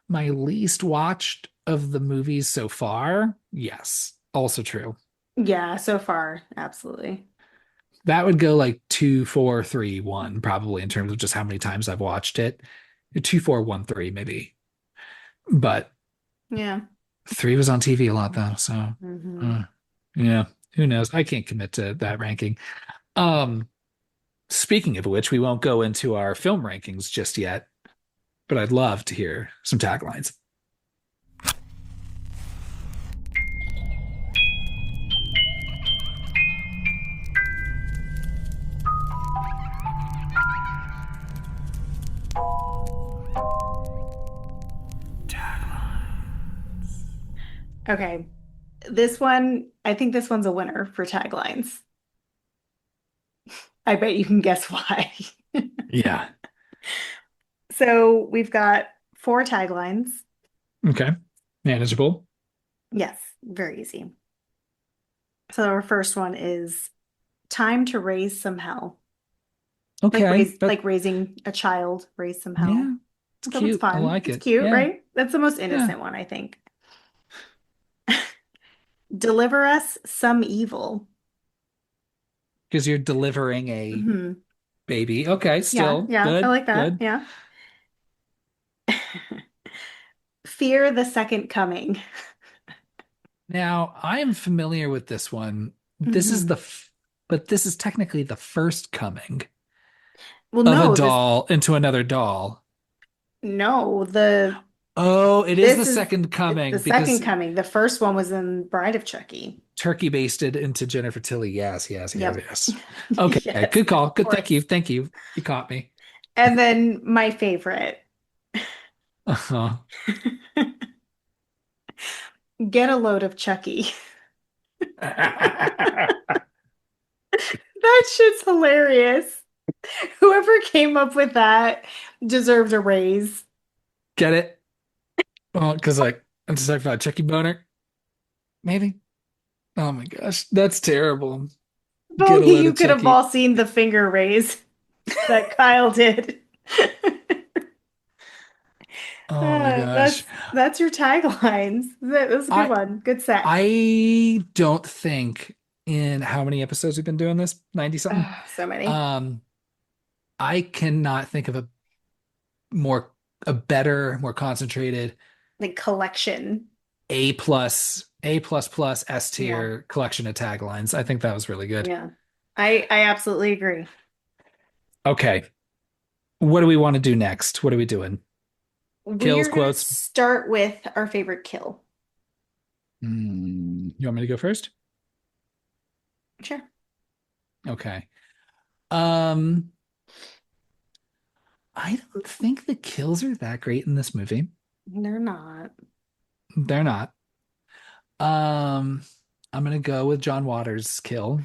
my least watched of the movies so far? Yes. Also true. Yeah, so far, absolutely. That would go like 2, 4, 3, 1, probably in terms of just how many times I've watched it. 2, 4, 1, 3, maybe. But Yeah. three was on TV a lot though, so Hmm. uh, yeah, who knows? I can't commit to that ranking. Um, Speaking of which, we won't go into our film rankings just yet, but I'd love to hear some taglines. Okay. This one, I think this one's a winner for taglines. I bet you can guess why. Yeah. So we've got four taglines. Okay. Manageable. Yes, very easy. So our first one is time to raise some hell. Okay. But Like raising a child, raise some hell. yeah, it's I thought it's cute. I fun. like It's it. cute, Yeah. right? That's the most Yeah. innocent one, I think. Deliver us some evil. Because you're delivering a Hmm. baby. Okay, Yeah, still yeah, I good. like that. Good. Yeah. Fear the second coming. Now, I am familiar with this one. This is Hmm. but this is technically the first coming Well, of a no, doll into another doll. no, Oh, it is the this is second it's the coming second because coming. The first one was in Bride of Chucky. turkey basted into Jennifer Tilly. Yes, yes, yes, Yep. yes. Okay, Yes, good of call. Good, thank you. course. Thank you. You caught me. And then my favorite, Uh-huh. get a load of Chucky. That shit's hilarious. Whoever came up with that deserved a raise. Get it? Well, because like I'm just talking about Chucky Boner, maybe. Oh my gosh, that's terrible. If Get a only load you of could have Chucky. all seen the finger raise that Kyle did. Oh my gosh. That's your taglines. That was a good I one. Good set. I don't think in how many episodes we've been doing this, 90 something. So many. Um, I cannot think of more a better, more concentrated Like collection. A plus plus S Yeah. tier collection of taglines. I think that was really good. Yeah. I absolutely agree. Okay. What do we want to do next? What are we doing? Kills, We're gonna quotes. start with our favorite kill. You want me to go first? Sure. Okay. Um, I don't think the kills are that great in this movie. They're not. They're not. Um, I'm gonna go with John Waters' kill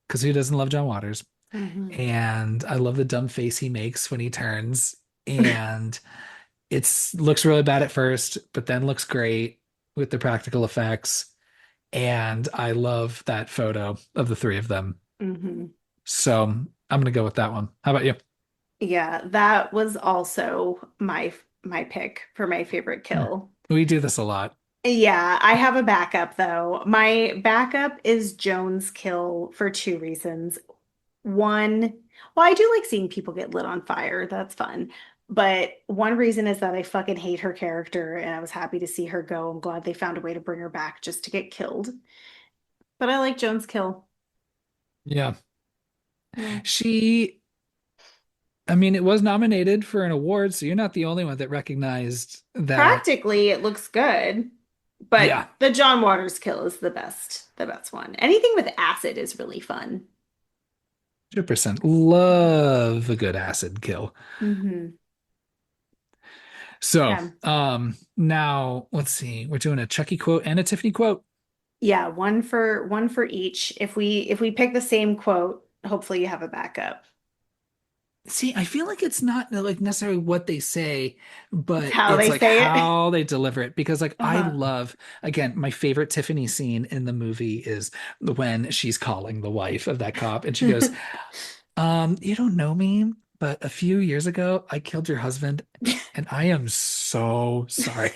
because who doesn't love John Waters? Hmm. And I love the dumb face he makes when he turns. And it's looks really bad at first, but then looks great with the practical effects. And I love that photo of the three of them. Hmm. So I'm gonna go with that one. How about you? Yeah, that was also my pick for my favorite Yeah. kill. We do this a lot. Yeah, I have a backup though. My backup is Joan's kill for two reasons. One, well, I do like seeing people get lit on fire. That's fun. But one reason is that I fucking hate her character and I was happy to see her go. I'm glad they found a way to bring her back just to get killed. But I like Joan's kill. Yeah. Yeah. She, I mean, it was nominated for an award, so you're not the only one that recognized that. Practically, it looks good, but Yeah, the John Waters kill is the best one. Anything with acid is really fun. 100%. Love a good acid kill. Hmm. So, Yeah. now let's see. We're doing a Chucky quote and a Tiffany quote. Yeah, one for each. If we pick the same quote, hopefully you have a backup. See, I feel like it's not like necessarily what they say, It's but how it's they like say it. how they deliver it. Because like I Uh-huh. love, again, my favorite Tiffany scene in the movie is when she's calling the wife of that cop and she goes, you don't know me, but a few years ago I killed your husband and I am so sorry.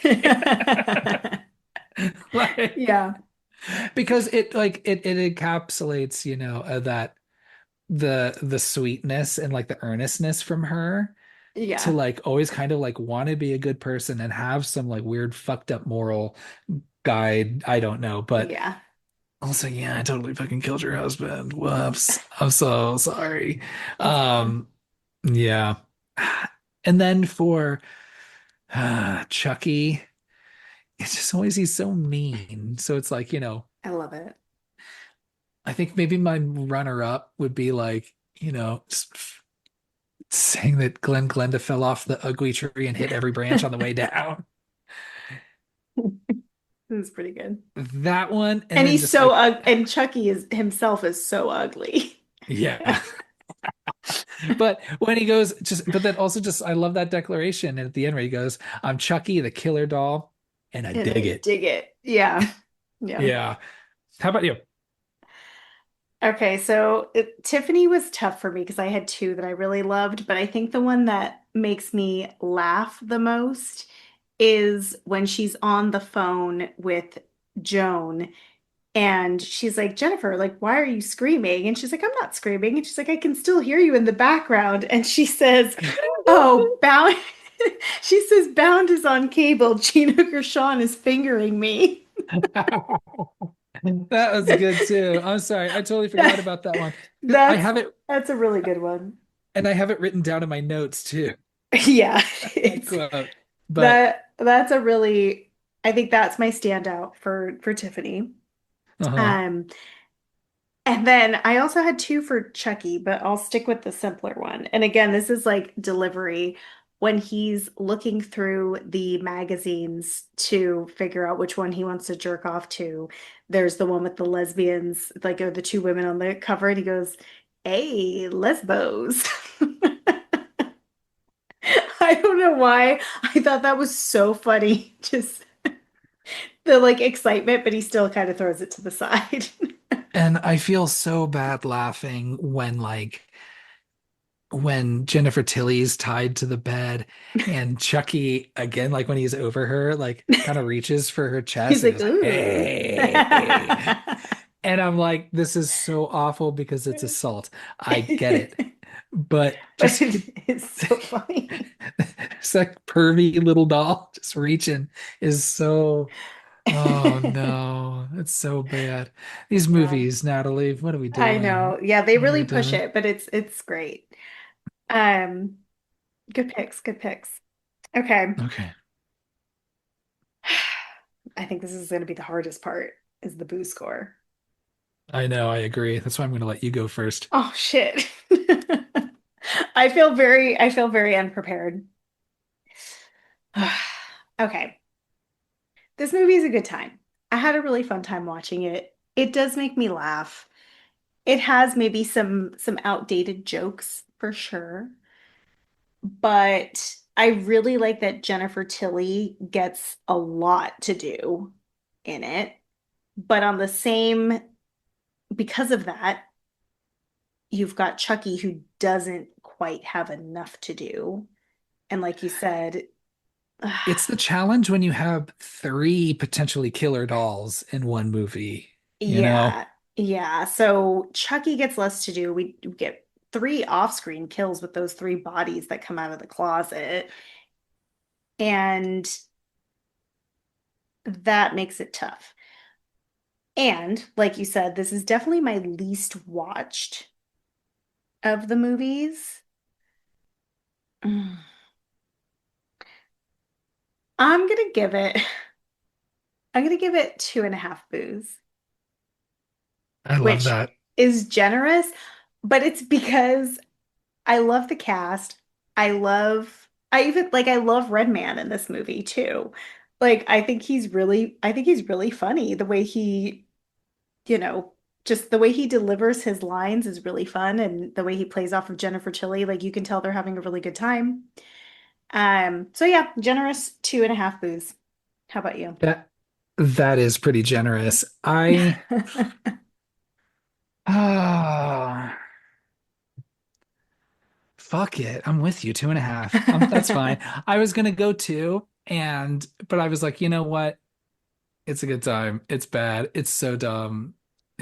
Like, Yeah. because it like it encapsulates, that the sweetness and like the earnestness from her to Yeah. like always kind of like want to be a good person and have some like weird fucked up moral guide. I don't know, but Yeah. also, yeah, I totally fucking killed your husband. Whoops. I'm so sorry. That's fun. Um, yeah. And then for Chucky, it's just always he's so mean. So it's like, I love it. I think maybe my runner up would be like, just saying that Glenda fell off the ugly tree and hit every branch on the way down. This is pretty good. That one, and And then he's just so like, ug and Chucky is himself is so ugly. yeah. But when he goes, but then also just, I love that declaration at the end where he goes, I'm Chucky, the killer doll, and I And dig I it. dig it. Yeah. Yeah. Yeah. How about you? Okay, so Tiffany was tough for me because I had two that I really loved, but I think the one that makes me laugh the most is when she's on the phone with Joan and she's like, Jennifer, like, why are you screaming? And she's like, I'm not screaming. And she's like, I can still hear you in the background. And she says, Oh, Bound. She says, Bound is on cable. Gina Gershon is fingering me. That was good too. I'm sorry. I totally forgot That, about that one. I that's have it, that's a really good one. and I have it written down in my notes too, Yeah, that it's quote. But that's a really I think that's my standout for Tiffany. uh-huh. Um, and then I also had two for Chucky, but I'll stick with the simpler one. And again, this is like delivery when he's looking through the magazines to figure out which one he wants to jerk off to. There's the one with the lesbians, like the two women on the cover, and he goes, Hey, lesbos. I don't know why. I thought that was so funny. Just the like excitement, but he still kind of throws it to the side. And I feel so bad laughing when Jennifer Tilly's tied to the bed and Chucky again, like when he's over her, like kind of reaches for her chest He's and like, goes, ooh. "Hey." And I'm like, this is so awful because it's assault. I get it. But But just it's so funny. it's like pervy little doll just reaching is so, oh no, it's so bad. These Yeah, movies, Natalie, what are we I doing? know. Yeah, they What are really we push doing? it, but it's great. Um, Good picks, good picks. Okay. Okay. I think this is going to be the hardest part is the boo score. I know, I agree. That's why I'm going to let you go first. Oh shit. I feel very unprepared. Okay. This movie is a good time. I had a really fun time watching it. It does make me laugh. It has maybe some outdated jokes for sure, but I really like that Jennifer Tilly gets a lot to do in it. But on the same, because of that, you've got Chucky who doesn't quite have enough to do. And like you said, It's the challenge when you have three potentially killer dolls in one movie, you know? yeah, yeah. So Chucky gets less to do. We get three off-screen kills with those three bodies that come out of the closet. And that makes it tough. And like you said, this is definitely my least watched of the movies. Mm. I'm gonna give it, I'm gonna give it 2.5 boos, I love which that. is generous, but it's because I love the cast. I love Red Man in this movie too. Like I think he's really funny. The way he, you know, just the way he delivers his lines is really fun, and the way he plays off of Jennifer Tilly, like you can tell they're having a really good time. So yeah, generous 2.5 boos. How about you? That that is pretty generous. I ah fuck it. I'm with you. 2.5. That's fine. I was gonna go two, and but I was like, you know what? It's a good time. It's bad. It's so dumb.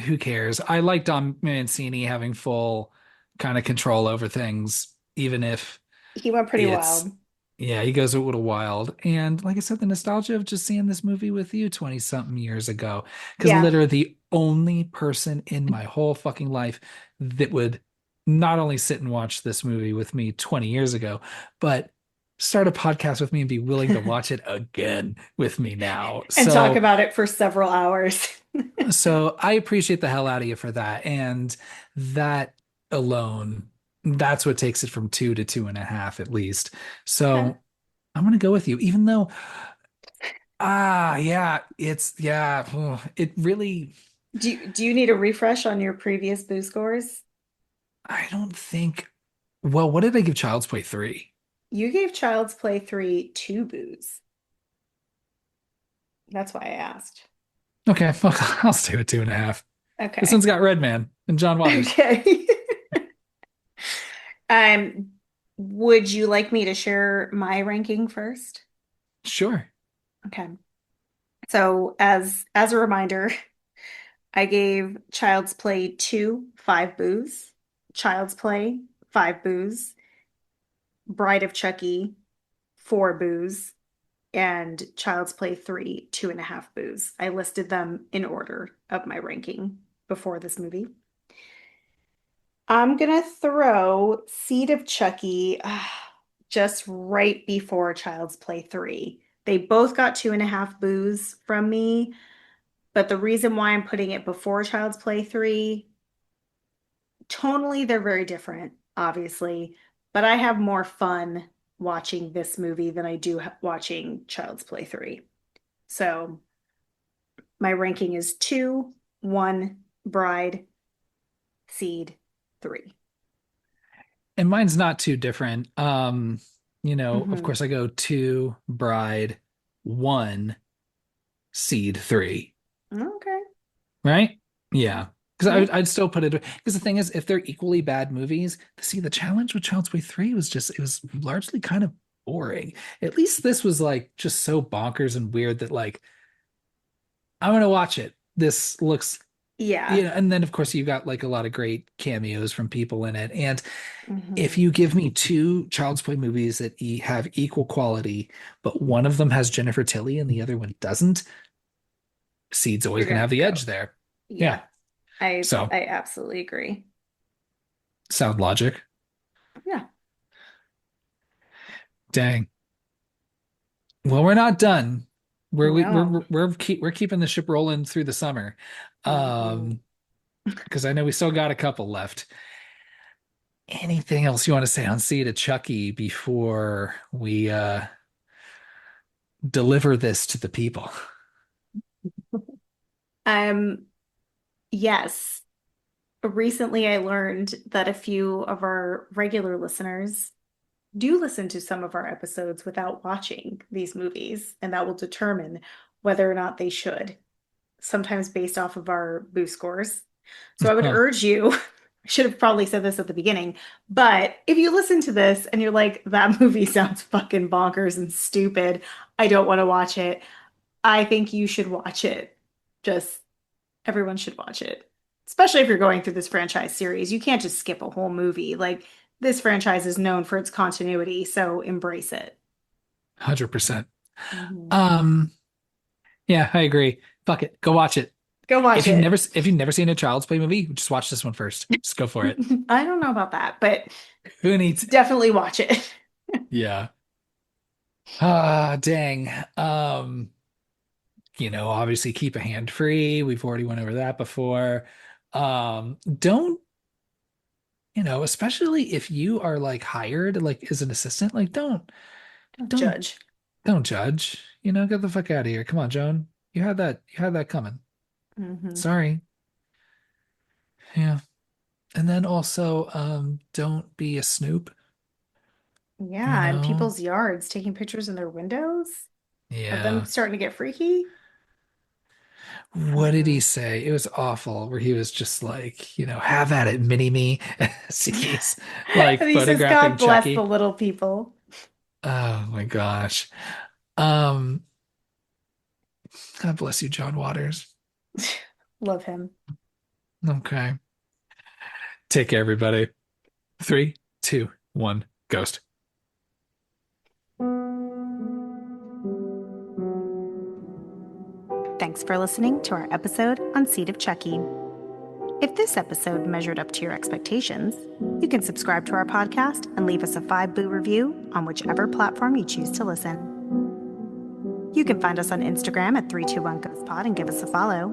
Who cares? I like Don Mancini having full kind of control over things, even if He went pretty it's, wild. yeah, he goes a little wild. And like I said, the nostalgia of just seeing this movie with you 20 something years ago, because Yeah. literally the only person in my whole fucking life that would not only sit and watch this movie with me 20 years ago, but start a podcast with me and be willing to watch it again with me now. And talk So, about it for several hours. so I appreciate the hell out of you for that. And that alone, that's what takes it from two to 2.5 at least. Okay. So I'm gonna go with you, even though, yeah, it really, Do you need a refresh on your previous boo scores? I don't think, well, what did I give Child's Play 3? You gave Child's Play 3 2 boos. That's why I asked. Okay, well, I'll stay with 2.5. This one's Okay. got Redman and John Waters. Okay. Um, would you like me to share my ranking first? Sure. Okay. So as a reminder, I gave Child's Play 2 5 boos, Child's Play 5 boos, Bride of Chucky 4 boos, and Child's Play 3 2.5 boos. I listed them in order of my ranking before this movie. I'm gonna throw Seed of Chucky just right before Child's Play 3. They both got 2.5 boos from me, but the reason why I'm putting it before Child's Play 3, tonally, they're very different, obviously, but I have more fun watching this movie than I do watching Child's Play 3. So my ranking is 2, 1, Bride, Seed, 3. And mine's not too different. Of Hmm. course I go two, Bride, one, Seed, three, Okay. right? Yeah. Because Yeah. I'd still put it because the thing is, if they're equally bad movies, see the challenge with Child's Play 3 was just it was largely kind of boring. At least this was like just so bonkers and weird that like I'm gonna watch it. This looks Yeah. yeah, and then of course you got like a lot of great cameos from people in it. And if Hmm. you give me two Child's Play movies that have equal quality, but one of them has Jennifer Tilly and the other one doesn't, Seed's always You're gonna gonna have the go. edge there. Yeah. Yeah. I So I absolutely agree. sound logic. Yeah. Dang. Well, we're not done. No. We're keeping the ship rolling through the summer. Hmm. Um, because I know we still got a couple left. Anything else you want to say on Seed of Chucky before we deliver this to the people? Um, yes. Recently I learned that a few of our regular listeners do listen to some of our episodes without watching these movies, and that will determine whether or not they should, sometimes based off of our boo scores. So I would Huh. urge you, I should have probably said this at the beginning, but if you listen to this and you're like, that movie sounds fucking bonkers and stupid, I don't want to watch it, I think you should watch it. Just everyone should watch it. Especially if you're going through this franchise series. You can't just skip a whole movie. Like this franchise is known for its continuity, so embrace it. 100%. Mhm. Um, yeah, I agree. Fuck it. Go watch it. Go watch it. If you've never seen a Child's Play movie, just watch this one first. Just go for it. I don't know about that, but Who needs it? definitely watch it. Yeah. Ah, dang. Obviously keep a hand free. We've already went over that before. Don't, especially if you are like hired like as an assistant, like Don't don't judge. don't judge. Get the fuck out of here. Come on, Joan. You had that coming. Hmm. Sorry. Yeah. And then also don't be a snoop, you Yeah, in know? people's yards, taking pictures in their windows of them Yeah. starting to get freaky. What did he Mm-mm. say? It was awful, where he was just like, have at it, mini me. As he's like And he says, photographing God bless the Chucky. little people. Oh my gosh. Um, God bless you, John Waters. Love him. Okay. Take care, everybody. Three, two, one, ghost. Thanks for listening to our episode on Seed of Chucky. If this episode measured up to your expectations, you can subscribe to our podcast and leave us a 5 boo review on whichever platform you choose to listen. You can find us on Instagram at 321ghostpod and give us a follow.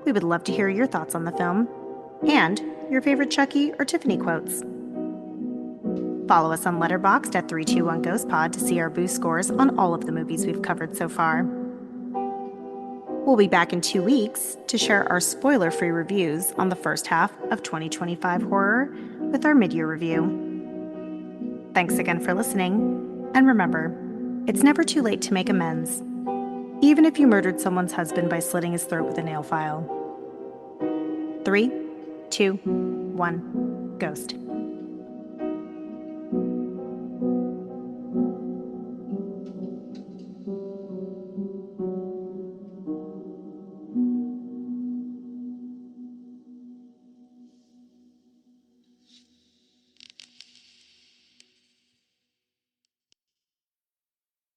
We would love to hear your thoughts on the film and your favorite Chucky or Tiffany quotes. Follow us on Letterboxd at 321ghostpod to see our boo scores on all of the movies we've covered so far. We'll be back in 2 weeks to share our spoiler-free reviews on the first half of 2025 horror with our mid-year review. Thanks again for listening, and remember, it's never too late to make amends, even if you murdered someone's husband by slitting his throat with a nail file. 3, 2, 1, ghost.